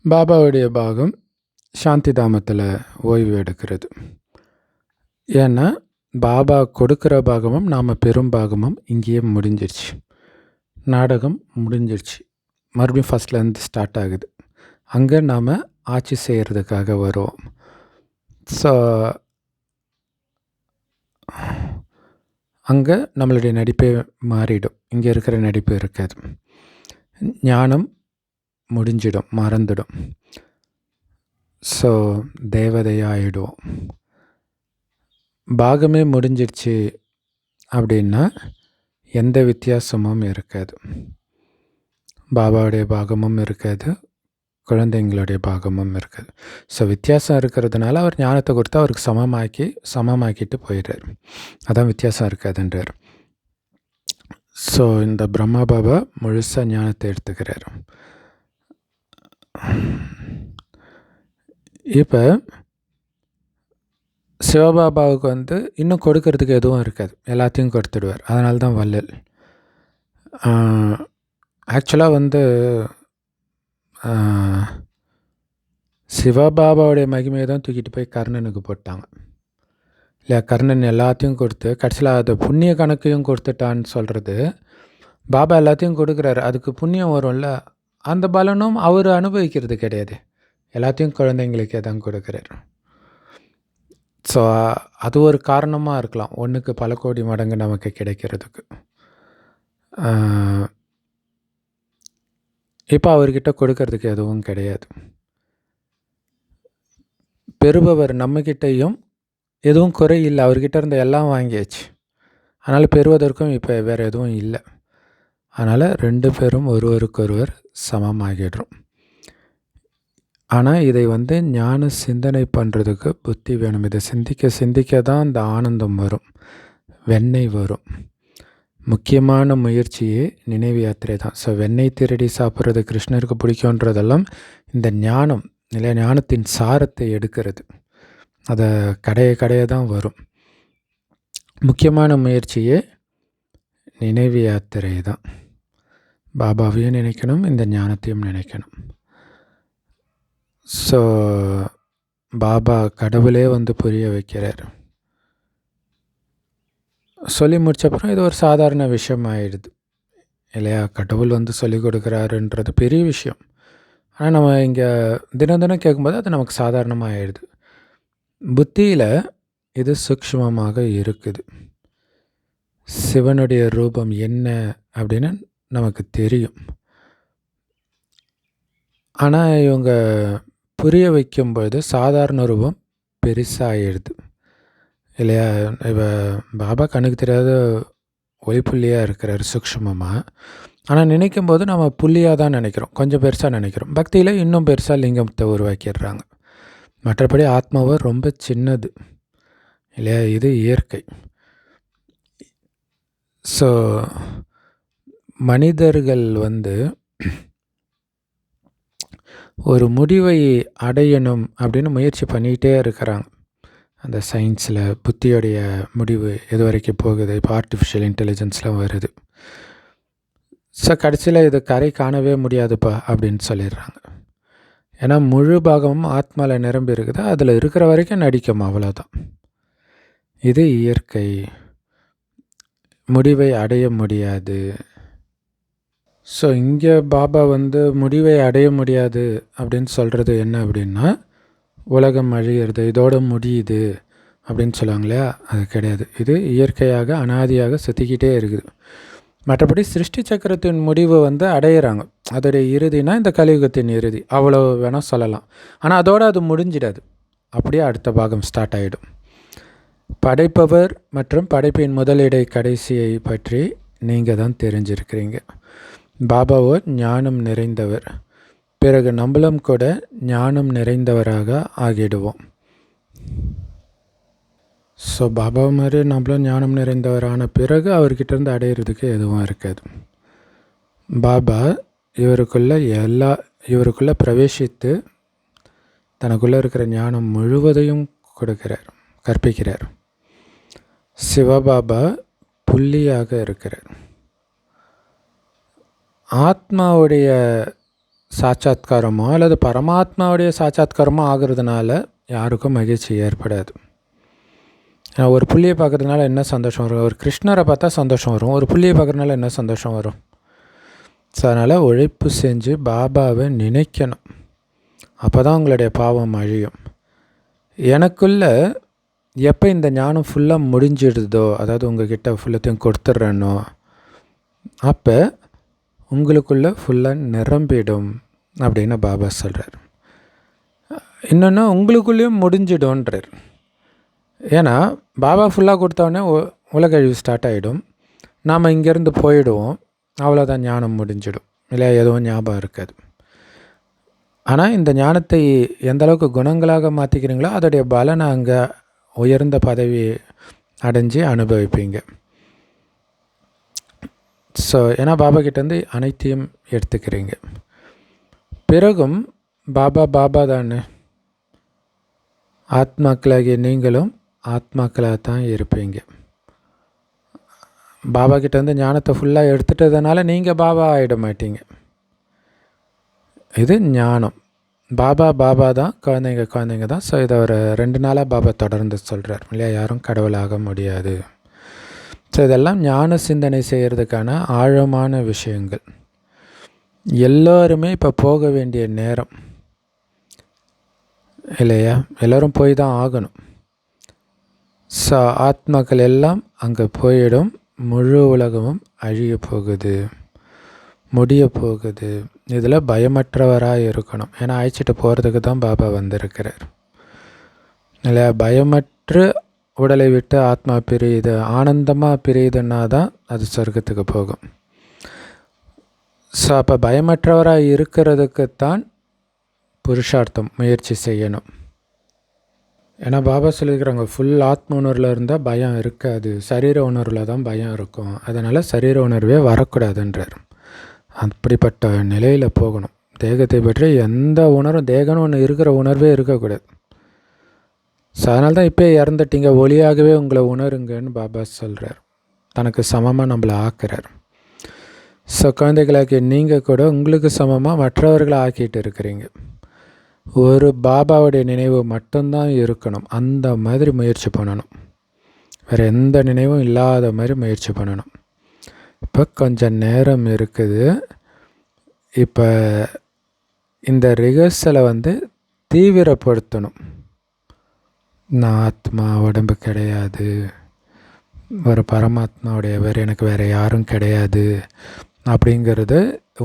பாபாவுடைய பாகம் சாந்தி தாமத்தில் ஓய்வு எடுக்கிறது. ஏன்னா பாபா கொடுக்குற பாகமும் நாம் பெரும் பாகமும் இங்கேயே முடிஞ்சிருச்சு. நாடகம் முடிஞ்சிருச்சு, மறுபடியும் ஃபஸ்ட்லேருந்து ஸ்டார்ட் ஆகுது. அங்கே நாம் ஆட்சி செய்கிறதுக்காக வருவோம். ஸோ அங்கே நம்மளுடைய நடிப்பே மாறிடும். இங்கே இருக்கிற நடிப்பு இருக்காது. ஞானம் முடிஞ்சிடும், மறந்துடும். ஸோ தேவதையாகிடுவோம். பாகமே முடிஞ்சிடுச்சு அப்படின்னா எந்த வித்தியாசமும் இருக்காது. பாபாவுடைய பாகமும் இருக்காது, குழந்தைங்களுடைய பாகமும் இருக்காது. ஸோ வித்தியாசம் இருக்கிறதுனால அவர் ஞானத்தை கொடுத்து அவருக்கு சமமாக்கிட்டு போயிடுறார். அதான் வித்தியாசம் இருக்காதுன்றார். ஸோ இந்த பிரம்மா பாபா முழுசாக ஞானத்தை எடுத்துக்கிறார். இப்போ சிவபாபாவுக்கு இன்னும் கொடுக்கறதுக்கு எதுவும் இருக்காது, எல்லாத்தையும் கொடுத்துடுவார். அதனால தான் வள்ளல். ஆக்சுவலாக சிவபாபாவுடைய மகிமையை தான் தூக்கிட்டு போய் கர்ணனுக்கு போட்டாங்க இல்லையா? கர்ணன் எல்லாத்தையும் கொடுத்து கடைசியில் அதை புண்ணிய கணக்கையும் கொடுத்துட்டான்னு சொல்கிறது. பாபா எல்லாத்தையும் கொடுக்குறாரு, அதுக்கு புண்ணியம் வரும்ல, அந்த பலனும் அவர் அனுபவிக்கிறது கிடையாது. எல்லாத்தையும் குழந்தைங்களுக்கே தான் கொடுக்குறாரு. ஸோ அது ஒரு காரணமாக இருக்கலாம், ஒன்றுக்கு பல கோடி மடங்கு நமக்கு கிடைக்கிறதுக்கு. இப்போ அவர்கிட்ட கொடுக்கறதுக்கு எதுவும் கிடையாது. பெறுபவர் நம்மக்கிட்டையும் எதுவும் குறை இல்லை, அவர்கிட்ட இருந்த எல்லாம் வாங்கியாச்சு. அதனால் பெறுவதற்கும் இப்போ வேறு எதுவும் இல்லை. அதனால் 2 பேரும் ஒருவருக்கொருவர் சமமாகிடுறோம். ஆனால் இதை ஞான சிந்தனை பண்ணுறதுக்கு புத்தி வேணும். இதை சிந்திக்க தான் இந்த ஆனந்தம் வரும், வெண்ணெய் வரும். முக்கியமான முயற்சியே நினைவு யாத்திரை தான். ஸோ வெண்ணெய் திருடி சாப்பிட்றது கிருஷ்ணருக்கு பிடிக்குன்றதெல்லாம் இந்த ஞானம் இல்லை, ஞானத்தின் சாரத்தை எடுக்கிறது. அதை கடைய தான் வரும். முக்கியமான முயற்சியே நினைவு யாத்திரை தான். பாபாவையும் நினைக்கணும், இந்த ஞானத்தையும் நினைக்கணும். ஸோ பாபா கடவுளே புரிய வைக்கிறார். சொல்லி முடிச்சப்புறம் இது ஒரு சாதாரண விஷயம் ஆயிடுது இல்லையா? கடவுள் சொல்லிக் கொடுக்குறாருன்றது பெரிய விஷயம். ஆனால் நம்ம இங்கே தினம் கேட்கும்போது அது நமக்கு சாதாரணமாக ஆயிடுது. புத்தியில் இது சூக்ஷ்மமாக இருக்குது. சிவனுடைய ரூபம் என்ன அப்படின்னு நமக்கு தெரியும். ஆனால் இவங்க புரிய வைக்கும்பொழுது சாதாரண ரூபம் பெருசாகிடுது இல்லையா? இப்போ பாபா கண்ணுக்கு தெரியாத ஒளிப்புள்ளியாக இருக்கிறார் சூக்ஷ்மமாக. ஆனால் நினைக்கும்போது நம்ம புள்ளியாக தான் நினைக்கிறோம், கொஞ்சம் பெருசாக நினைக்கிறோம். பக்தியில் இன்னும் பெருசாக லிங்கத்தை உருவாக்கிடுறாங்க. மற்றபடி ஆத்மாவை ரொம்ப சின்னது இல்லையா? இது இயற்கை. ஸோ மனிதர்கள் ஒரு முடிவை அடையணும் அப்படின்னு முயற்சி பண்ணிக்கிட்டே இருக்கிறாங்க. அந்த சயின்ஸில் புத்தியோடைய முடிவு எது வரைக்கும் போகுது, இப்போ ஆர்டிஃபிஷியல் இன்டெலிஜென்ஸ்லாம் வருது. ஸோ கடைசியில் இது கரை காணவே முடியாதுப்பா அப்படின்னு சொல்லிடுறாங்க. ஏன்னா முழு பாகமும் ஆத்மாவில் நிரம்பி இருக்குது, அதில் இருக்கிற வரைக்கும் நடிக்கும், அவ்வளோதான். இது இயற்கை, முடிவை அடைய முடியாது. ஸோ இங்கே பாபா முடிவை அடைய முடியாது அப்படின்னு சொல்கிறது என்ன அப்படின்னா, உலகம் அழியிறது இதோடு முடியுது அப்படின்னு சொல்லுவாங்க இல்லையா? அது கிடையாது. இது இயற்கையாக அனாதியாக சுற்றிக்கிட்டே இருக்குது. மற்றபடி சிருஷ்டி சக்கரத்தின் முடிவு அடையிறாங்க. அதோடைய இறுதினா இந்த கலியுகத்தின் இறுதி, அவ்வளோ வேணால் சொல்லலாம். ஆனால் அதோடு அது முடிஞ்சிடாது, அப்படியே அடுத்த பாகம் ஸ்டார்ட் ஆகிடும். படைப்பவர் மற்றும் படைப்பின் முதலிடை கடைசியை பற்றி நீங்கள் தான் தெரிஞ்சிருக்கிறீங்க. பாபாவோ ஞானம் நிறைந்தவர், பிறகு நம்மளும் கூட ஞானம் நிறைந்தவராக ஆகிடுவோம். ஸோ பாபா மாதிரி நம்மளும் ஞானம் நிறைந்தவரான பிறகு அவர்கிட்டேருந்து அடையிறதுக்கு எதுவும் இருக்காது. பாபா இவருக்குள்ளே பிரவேசித்து தனக்குள்ளே இருக்கிற ஞானம் முழுவதையும் கற்பிக்கிறார். சிவபாபா புள்ளியாக இருக்கிறார். ஆத்மாவுடைய சாட்சாத்காரமோ அல்லது பரமாத்மாவுடைய சாட்சாத்காரமோ ஆகிறதுனால யாருக்கும் மகிழ்ச்சி ஏற்படாது. ஒரு புள்ளியை பார்க்குறதுனால என்ன சந்தோஷம் வரும்? ஒரு கிருஷ்ணரை பார்த்தா சந்தோஷம் வரும், ஒரு புள்ளியை பார்க்குறதுனால என்ன சந்தோஷம் வரும்? ஸோ அதனால் உழைப்பு செஞ்சு பாபாவை நினைக்கணும், அப்போ தான் உங்களுடைய பாவம் அழியும். எனக்குள்ள எப்போ இந்த ஞானம் ஃபுல்லாக முடிஞ்சிடுதோ, அதாவது உங்ககிட்ட ஃபுல்லத்தையும் கொடுத்துட்றேனோ, அப்போ உங்களுக்குள்ளே ஃபுல்லாக நிரம்பிடும் அப்படின்னு பாபா சொல்கிறார். இன்னொன்று உங்களுக்குள்ளேயும் முடிஞ்சிடும்ன்றார். ஏன்னா பாபா ஃபுல்லாக கொடுத்தோடனே உலகழிவு ஸ்டார்ட் ஆகிடும். நாம் இங்கேருந்து போயிடுவோம், அவ்வளோதான், ஞானம் முடிஞ்சிடும். இல்லையா, எதுவும் ஞாபகம் இருக்காது. ஆனால் இந்த ஞானத்தை எந்த அளவுக்கு குணங்களாக மாற்றிக்கிறீங்களோ அதோடைய பலனை அங்கே உயர்ந்த பதவி அடைஞ்சு அனுபவிப்பீங்க. ஸோ ஏன்னா பாபா கிட்டேருந்து அனைத்தையும் எடுத்துக்கிறீங்க. பிறகும் பாபா பாபா தானே, ஆத்மாக்களாகிய நீங்களும் ஆத்மாக்களாக தான் இருப்பீங்க. பாபா கிட்டேருந்து ஞானத்தை ஃபுல்லாக எடுத்துட்டதுனால நீங்கள் பாபா ஆகிட மாட்டீங்க. இது ஞானம். பாபா பாபா தான், குழந்தைங்க தான். ஸோ இதை ஒரு 2 நாளாக பாபா தொடர்ந்து சொல்கிறார் இல்லையா, யாரும் கடவுளாக முடியாது. ஸோ இதெல்லாம் ஞான சிந்தனை செய்கிறதுக்கான ஆழமான விஷயங்கள். எல்லோருமே இப்போ போக வேண்டிய நேரம் இல்லையா, எல்லோரும் போய் தான் ஆகணும். ஸோ ஆத்மாக்கள் எல்லாம் அங்கே போயிடும். முழு உலகமும் அழிய போகுது, முடிய போகுது. இதில் பயமற்றவராக இருக்கணும். ஏன்னா அழைச்சிட்டு போகிறதுக்கு தான் பாபா வந்திருக்கிறார் இல்லையா. பயமற்று உடலை விட்டு ஆத்மா பிரியுது, ஆனந்தமாக பிரியுதுன்னா தான் அது சொர்க்கத்துக்கு போகும். ஸோ அப்போ பயமற்றவராக இருக்கிறதுக்குத்தான் புருஷார்த்தம், முயற்சி செய்யணும். ஏன்னா பாபா சொல்லியிருக்கிறாங்க, ஃபுல் ஆத்ம உணர்வில் இருந்தால் பயம் இருக்காது, சரீர உணர்வில் தான் பயம் இருக்கும். அதனால் சரீர உணர்வே வரக்கூடாதுன்றார். அப்படிப்பட்ட நிலையில் போகணும். தேகத்தை பற்றி எந்த உணர்வும், தேகம்னு ஒன்று இருக்கிற உணர்வே இருக்கக்கூடாது. ஸோ அதனால தான் இப்போ இறந்துட்டீங்க, ஒளியாகவே உங்களை உணருங்கன்னு பாபா சொல்கிறார். தனக்கு சமமாக நம்மளை ஆக்குறார். ஸோ குழந்தைகளாக்கி நீங்கள் கூட உங்களுக்கு சமமாக மற்றவர்களை ஆக்கிட்டு இருக்கிறீங்க. ஒரு பாபாவுடைய நினைவு மட்டும்தான் இருக்கணும். அந்த மாதிரி முயற்சி பண்ணணும். வேறு எந்த நினைவும் இல்லாத மாதிரி முயற்சி பண்ணணும். இப்போ கொஞ்சம் நேரம் இருக்குது. இப்போ இந்த ரிஹர்சலை தீவிரப்படுத்தணும். நான் ஆத்மா, உடம்பு கிடையாது, ஒரு பரமாத்மாவுடையவர், எனக்கு வேறு யாரும் கிடையாது அப்படிங்கிறது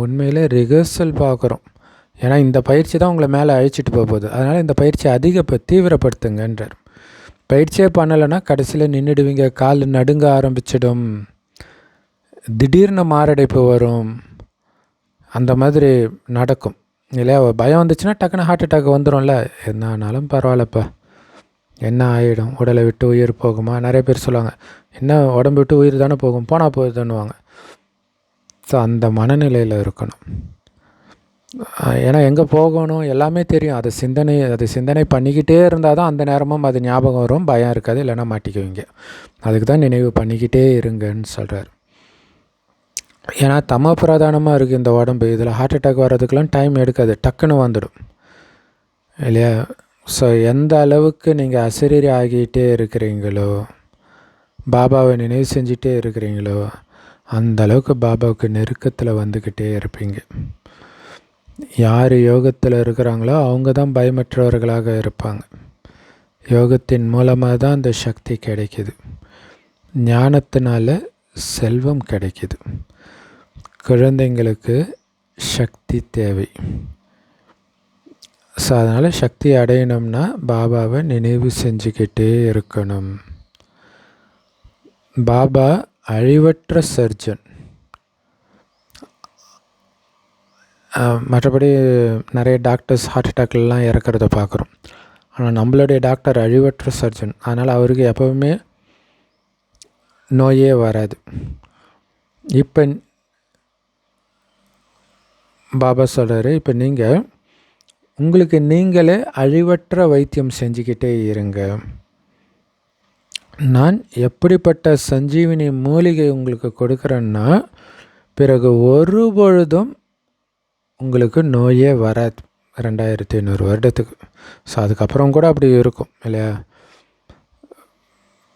உண்மையிலே ரிஹர்சல் பார்க்குறோம். ஏன்னா இந்த பயிற்சி தான் உங்களை மேலே அழைச்சிட்டு போகுது. அதனால் இந்த பயிற்சி தீவிரப்படுத்துங்கன்றார். பயிற்சியே பண்ணலைன்னா கடைசியில் நின்றுடுவீங்க, கால் நடுங்க ஆரம்பிச்சிடும், திடீர்னு மாரடைப்பு வரும், அந்த மாதிரி நடக்கும் இல்லையா. பயம் வந்துச்சுன்னா டக்குன்னு ஹார்ட் அட்டாக் வந்துடும்ல. என்னானாலும் பரவாயில்லப்பா, என்ன ஆகிடும், உடலை விட்டு உயிர் போகுமா. நிறைய பேர் சொல்லுவாங்க, என்ன உடம்பு விட்டு உயிர் தானே போகும், போனால் போகுதுன்னுவாங்க. ஸோ அந்த மனநிலையில் இருக்கணும். ஏன்னா எங்கே போகணும் எல்லாமே தெரியும். அது சிந்தனை பண்ணிக்கிட்டே இருந்தால் தான் அந்த நேரமும் அது ஞாபகம் வரும், பயம் இருக்காது, இல்லைன்னா மாட்டிக்குவீங்க. அதுக்கு தான் நினைவு பண்ணிக்கிட்டே இருங்கன்னு சொல்கிறார். ஏன்னா தம பிரதானமாக இருக்குது இந்த உடம்பு. இதில் ஹார்ட் அட்டாக் வர்றதுக்கெலாம் டைம் எடுக்காது, டக்குன்னு வந்துடும் இல்லையா. ஸோ எந்த அளவுக்கு நீங்கள் அசரீரி ஆகிட்டே இருக்கிறீங்களோ, பாபாவை நினைவு செஞ்சிட்டே இருக்கிறீங்களோ, அந்த அளவுக்கு பாபாவுக்கு நெருக்கத்தில் வந்துக்கிட்டே இருப்பீங்க. யார் யோகத்தில் இருக்கிறாங்களோ அவங்க தான் பயமற்றவர்களாக இருப்பாங்க. யோகத்தின் மூலமாக தான் அந்த சக்தி கிடைக்கிது. ஞானத்தினால செல்வம் கிடைக்கிது. குழந்தைங்களுக்கு சக்தி தேவை. ஸோ அதனால் சக்தி அடையணும்னா பாபாவை நினைவு செஞ்சுக்கிட்டே இருக்கணும். பாபா அழிவற்ற சர்ஜன். மற்றபடி நிறைய டாக்டர்ஸ் ஹார்ட் அட்டாக்லாம் இறக்கிறத பார்க்குறோம். ஆனால் நம்மளுடைய டாக்டர் அழிவற்ற சர்ஜன். அதனால் அவருக்கு எப்போவுமே நோயே வராது. இப்போ பாபா சொல்கிறாரு, இப்போ நீங்கள் உங்களுக்கு நீங்களே அழிவற்ற வைத்தியம் செஞ்சுக்கிட்டே இருங்க. நான் எப்படிப்பட்ட சஞ்சீவினி மூலிகை உங்களுக்கு கொடுக்குறேன்னா பிறகு ஒரு பொழுதும் உங்களுக்கு நோயே வராது 2500 வருடத்துக்கு. ஸோ அதுக்கப்புறம் கூட அப்படி இருக்கும் இல்லையா.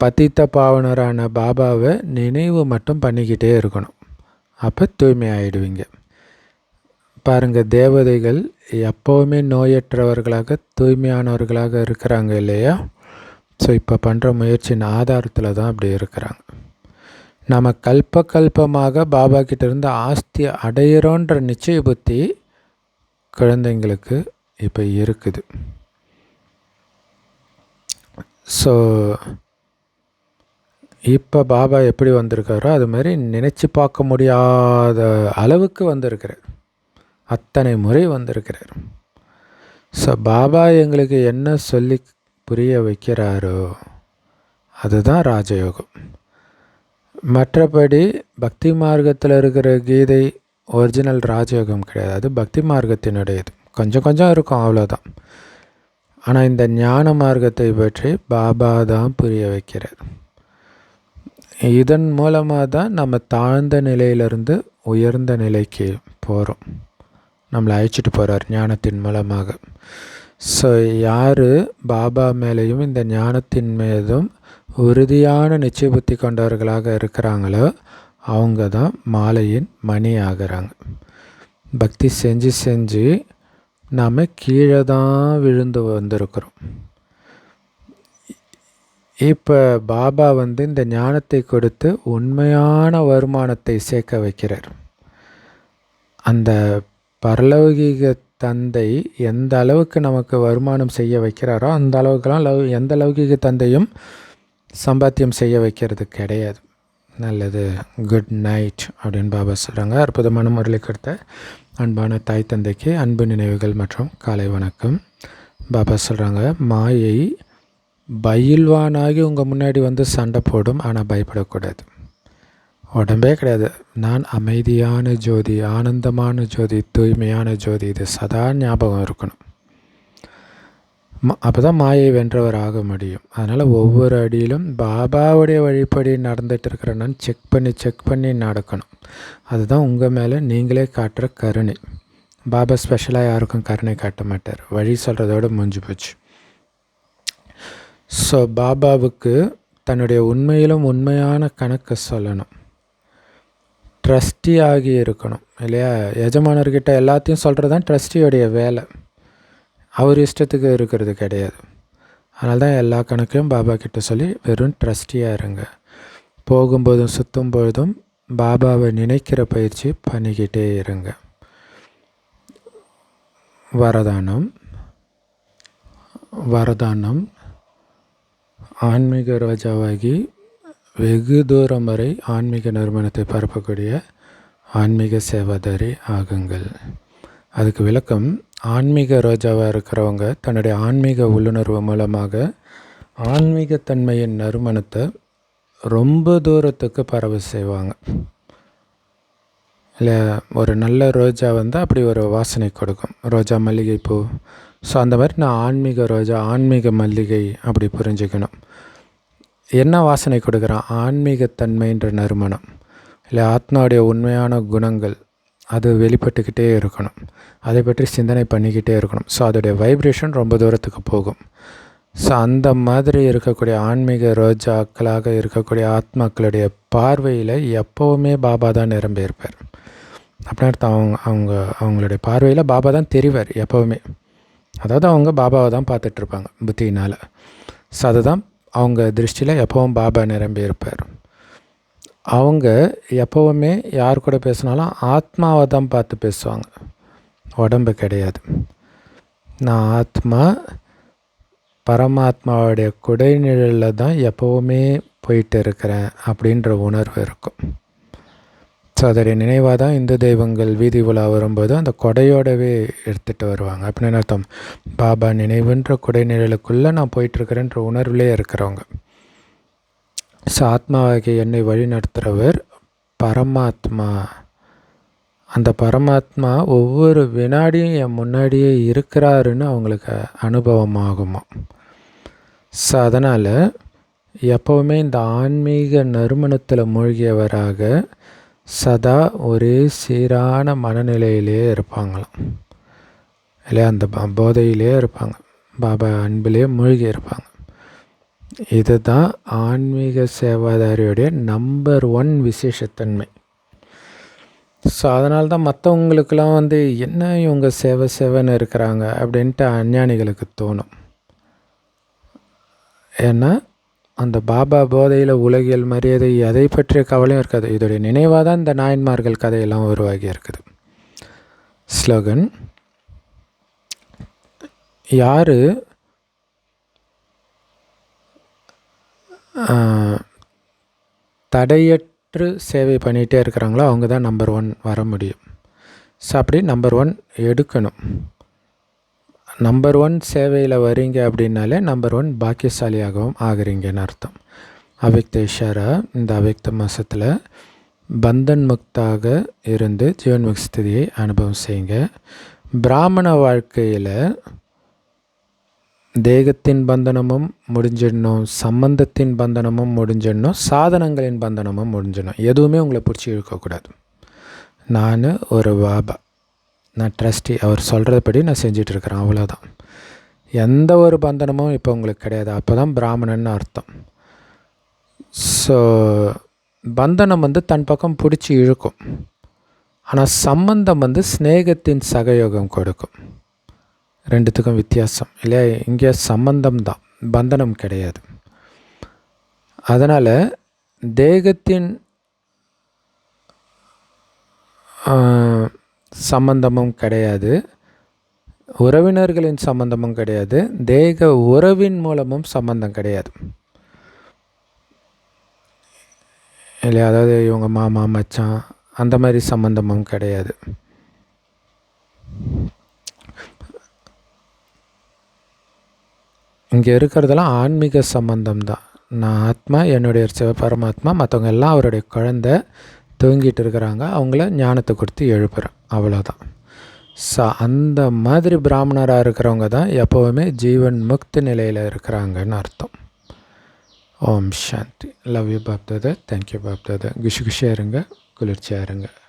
பதித்த பாவனரான பாபாவை நினைவு மட்டும் பண்ணிக்கிட்டே இருக்கணும். அப்போ தூய்மை ஆகிடுவீங்க. பாருங்கள், தேவதைகள் எப்போவுமே நோயற்றவர்களாக தூய்மையானவர்களாக இருக்கிறாங்க இல்லையா. ஸோ இப்போ பண்ணுற முயற்சியின் ஆதாரத்தில் தான் அப்படி இருக்கிறாங்க. நம்ம கல்பமாக பாபா கிட்டேருந்து ஆஸ்தி அடையிறோன்ற நிச்சய புத்தி குழந்தைங்களுக்கு இப்போ இருக்குது. ஸோ இப்போ பாபா எப்படி வந்திருக்காரோ அது மாதிரி நினச்சி பார்க்க முடியாத அளவுக்கு வந்திருக்கிறார். அத்தனை முறை வந்திருக்கிறார். ஸோ பாபா எங்களுக்கு என்ன சொல்லி புரிய வைக்கிறாரோ அதுதான் ராஜயோகம். மற்றபடி பக்தி மார்க்கத்தில் இருக்கிற கீதை ஒரிஜினல் ராஜயோகம் கிடையாது. அது பக்தி மார்க்கத்தினுடையது. கொஞ்சம் கொஞ்சம் இருக்கும், அவ்வளோதான். ஆனால் இந்த ஞான மார்க்கத்தை பற்றி பாபா தான் புரிய வைக்கிறார். இதன் மூலமாக தான் நம்ம தாழ்ந்த நிலையிலிருந்து உயர்ந்த நிலைக்கு போகிறோம். நம்மளை அழைச்சிட்டு போகிறார் ஞானத்தின் மூலமாக. ஸோ யார் பாபா மேலேயும் இந்த ஞானத்தின் மீதும் உறுதியான நிச்சய புத்தி கொண்டவர்களாக இருக்கிறாங்களோ அவங்க தான் மாலையின் மணி ஆகிறாங்க. பக்தி செஞ்சு செஞ்சு நாம் கீழே தான் விழுந்து வந்திருக்கிறோம். இப்போ பாபா இந்த ஞானத்தை கொடுத்து உண்மையான வருமானத்தை சேர்க்க வைக்கிறார். அந்த பரலௌகிக தந்தை எந்த அளவுக்கு நமக்கு வருமானம் செய்ய வைக்கிறாரோ அந்த அளவுக்குலாம் எந்த லௌகிக தந்தையும் சம்பாத்தியம் செய்ய வைக்கிறது கிடையாது. நல்லது, குட் நைட் அப்படின்னு பாபா சொல்கிறாங்க. அற்புதமான முறையில் கொடுத்த அன்பான தாய் தந்தைக்கு அன்பு நினைவுகள் மற்றும் காலை வணக்கம். பாபா சொல்கிறாங்க, மாயை பயில்வானாகி உங்கள் முன்னாடி சண்டை போடும், ஆனால் பயப்படக்கூடாது. உடம்பே கிடையாது. நான் அமைதியான ஜோதி, ஆனந்தமான ஜோதி, தூய்மையான ஜோதி. இது சதா ஞாபகம் இருக்கணும். அப்போ தான் மாயை வென்றவர் ஆக முடியும். அதனால் ஒவ்வொரு அடியிலும் பாபாவுடைய வழிப்படி நடந்துகிட்டு இருக்கிற நான் செக் பண்ணி நடக்கணும். அதுதான் உங்கள் மேலே நீங்களே காட்டுற கருணை. பாபா ஸ்பெஷலாக யாருக்கும் கருணை காட்ட மாட்டார். வழி சொல்கிறதோடு முடிஞ்சு போச்சு. ஸோ பாபாவுக்கு தன்னுடைய உண்மையிலும் உண்மையான கணக்கை சொல்லணும். ட்ரஸ்டி ஆகி இருக்கணும் இல்லையா? எஜமானர்கிட்ட எல்லாத்தையும் சொல்கிறது தான் ட்ரஸ்டியோடைய வேலை. அவர் இஷ்டத்துக்கு இருக்கிறது கிடையாது. அதனால தான் எல்லா கணக்கையும் பாபா கிட்ட சொல்லி வெறும் ட்ரஸ்டியாக இருங்க. போகும்போதும் சுற்றும் பொழுதும் பாபாவை நினைக்கிற பயிற்சி பண்ணிக்கிட்டே இருங்க. வரதானம் ஆன்மீக ரோஜாவாகி வெகு தூரம் வரை ஆன்மீக நிறுவனத்தை பரப்பக்கூடிய ஆன்மீக சேவாதாரி ஆகுங்கள். அதுக்கு விளக்கம், ஆன்மீக ரோஜாவாக இருக்கிறவங்க தன்னுடைய ஆன்மீக உள்ளுணர்வு மூலமாக ஆன்மீகத்தன்மையின் நறுமணத்தை ரொம்ப தூரத்துக்கு பரவ செய்வாங்க. இல்லை, ஒரு நல்ல ரோஜா அப்படி ஒரு வாசனை கொடுக்கும். ரோஜா, மல்லிகைப்பூ. ஸோ அந்த மாதிரி நான் ஆன்மீக ரோஜா, ஆன்மீக மல்லிகை அப்படி புரிஞ்சுக்கணும். என்ன வாசனை கொடுக்குறான்? ஆன்மீகத்தன்மைன்ற நறுமணம். இல்லை, ஆத்மாவுடைய உண்மையான குணங்கள் அது வெளிப்பட்டுக்கிட்டே இருக்கணும். அதை பற்றி சிந்தனை பண்ணிக்கிட்டே இருக்கணும். ஸோ அதோடைய வைப்ரேஷன் ரொம்ப தூரத்துக்கு போகும். ஸோ அந்த மாதிரி இருக்கக்கூடிய ஆன்மீக ரோஜாக்களாக இருக்கக்கூடிய ஆத்மாக்களுடைய பார்வையில் எப்போவுமே பாபா தான் நிரம்பியிருப்பார். அப்படின்னு அர்த்தம், அவங்களுடைய பார்வையில் பாபா தான் தெரிவார் எப்போவுமே. அதாவது அவங்க பாபாவை தான் பார்த்துட்ருப்பாங்க புத்தியினால். ஸோ அதுதான் அவங்க திருஷ்டியில் எப்போவும் பாபா நிரம்பி இருப்பார். அவங்க எப்போவுமே யார் கூட பேசினாலும் ஆத்மாவை தான் பார்த்து பேசுவாங்க, உடம்பு கிடையாது. நான் ஆத்மா பரமாத்மாவுடைய குடைநிழலில் தான் எப்போவுமே போயிட்டு இருக்கிறேன் அப்படின்ற உணர்வு இருக்கும். ஸோ அதோடைய நினைவாக தான் இந்து தெய்வங்கள் வீதி உலா வரும்போது அந்த கொடையோடவே எடுத்துகிட்டு வருவாங்க. அப்படின்னு அர்த்தம், பாபா நினைவுன்ற குடைநிழலுக்குள்ளே நான் போயிட்டுருக்கிறேன்ற உணர்விலே இருக்கிறவங்க. ஸோ ஆத்மாவாகிய என்னை வழி நடத்துகிறவர் பரமாத்மா. அந்த பரமாத்மா ஒவ்வொரு வினாடியும் என் முன்னாடியே இருக்கிறாருன்னு அவங்களுக்கு அனுபவம் ஆகுமா. ஸோ அதனால் எப்போவுமே இந்த ஆன்மீக நறுமணத்தில் மூழ்கியவராக சதா ஒரே சீரான மனநிலையிலே இருப்பாங்களாம். இல்லையா? அந்த போதையிலே இருப்பாங்க, பாபா அன்பிலே மூழ்கி இருப்பாங்க. இதுதான் ஆன்மீக சேவாதாரியுடைய நம்பர் 1 விசேஷத்தன்மை. ஸோ அதனால தான் மற்றவங்களுக்கெல்லாம் என்ன இவங்க சேவைன்னு இருக்கிறாங்க அப்படின்ட்டு அஞ்ஞானிகளுக்கு தோணும். ஏன்னா அந்த பாபா போதையில் உலகியல் மரியாதை எதை பற்றிய கவலையும் இருக்காது. இதோடைய நினைவாக தான் இந்த நாயன்மார்கள் கதையெல்லாம் உருவாகி இருக்குது. ஸ்லோகன்: யார் தடையற்று சேவை பண்ணிகிட்டே இருக்கிறாங்களோ அவங்க தான் நம்பர் 1 வர முடியும். ஸோ அப்படி நம்பர் 1 எடுக்கணும். நம்பர் 1 சேவையில் வரீங்க அப்படின்னாலே நம்பர் 1 பாக்கியசாலியாகவும் ஆகிறீங்கன்னு அர்த்தம். அவ்யக்த இஷாரா: இந்த அவ்யக்த மாதத்தில் பந்தன் முக்தாக இருந்து ஜீவன் முக்தி ஸ்திதியை அனுபவம் செய்யுங்க. பிராமண வாழ்க்கையில் தேகத்தின் பந்தனமும் முடிஞ்சிடணும், சம்பந்தத்தின் பந்தனமும் முடிஞ்சிடணும், சாதனங்களின் பந்தனமும் முடிஞ்சிடணும். எதுவுமே உங்களை பிடிச்சி இழுக்கக்கூடாது. நான் ஒரு பாபா, நான் ட்ரஸ்டி, அவர் சொல்கிறபடி நான் செஞ்சிட்ருக்கிறேன், அவ்வளோதான். எந்த ஒரு பந்தனமும் இப்போ உங்களுக்கு கிடையாது. அப்போ தான் பிராமணன்னு அர்த்தம். ஸோ பந்தனம் தன் பக்கம் பிடிச்சி இழுக்கும். ஆனால் சம்பந்தம் ஸ்நேகத்தின் சகயோகம் கொடுக்கும். ரெண்டுத்துக்கும் வித்தியாசம் இல்லையா? இங்கே சம்பந்தம் தான், பந்தனம் கிடையாது. அதனால் தேகத்தின் சம்பந்தமும் கிடையாது, உறவினர்களின் சம்பந்தமும் கிடையாது, தேக உறவின் மூலமும் சம்பந்தம் கிடையாது இல்லையா? அதாவது இவங்க மாமா மச்சான் அந்த மாதிரி சம்பந்தமும் கிடையாது. இங்கே இருக்கிறதெல்லாம் ஆன்மீக சம்பந்தம் தான். நான் ஆத்மா, என்னுடைய சிவபரமாத்மா, மற்றவங்க எல்லாம் அவருடைய குழந்தை தூங்கிட்டு இருக்கிறாங்க, அவங்கள ஞானத்தை கொடுத்து எழுப்புறேன், அவ்வளோதான். ஸோ அந்த மாதிரி பிராமணராக இருக்கிறவங்க தான் எப்போவுமே ஜீவன் முக்தி நிலையில் இருக்கிறாங்கன்னு அர்த்தம். Om Shanti. Love you Bapdada. Thank you Bapdada. குஷியாக இருங்க, குளிர்ச்சியாக இருங்க.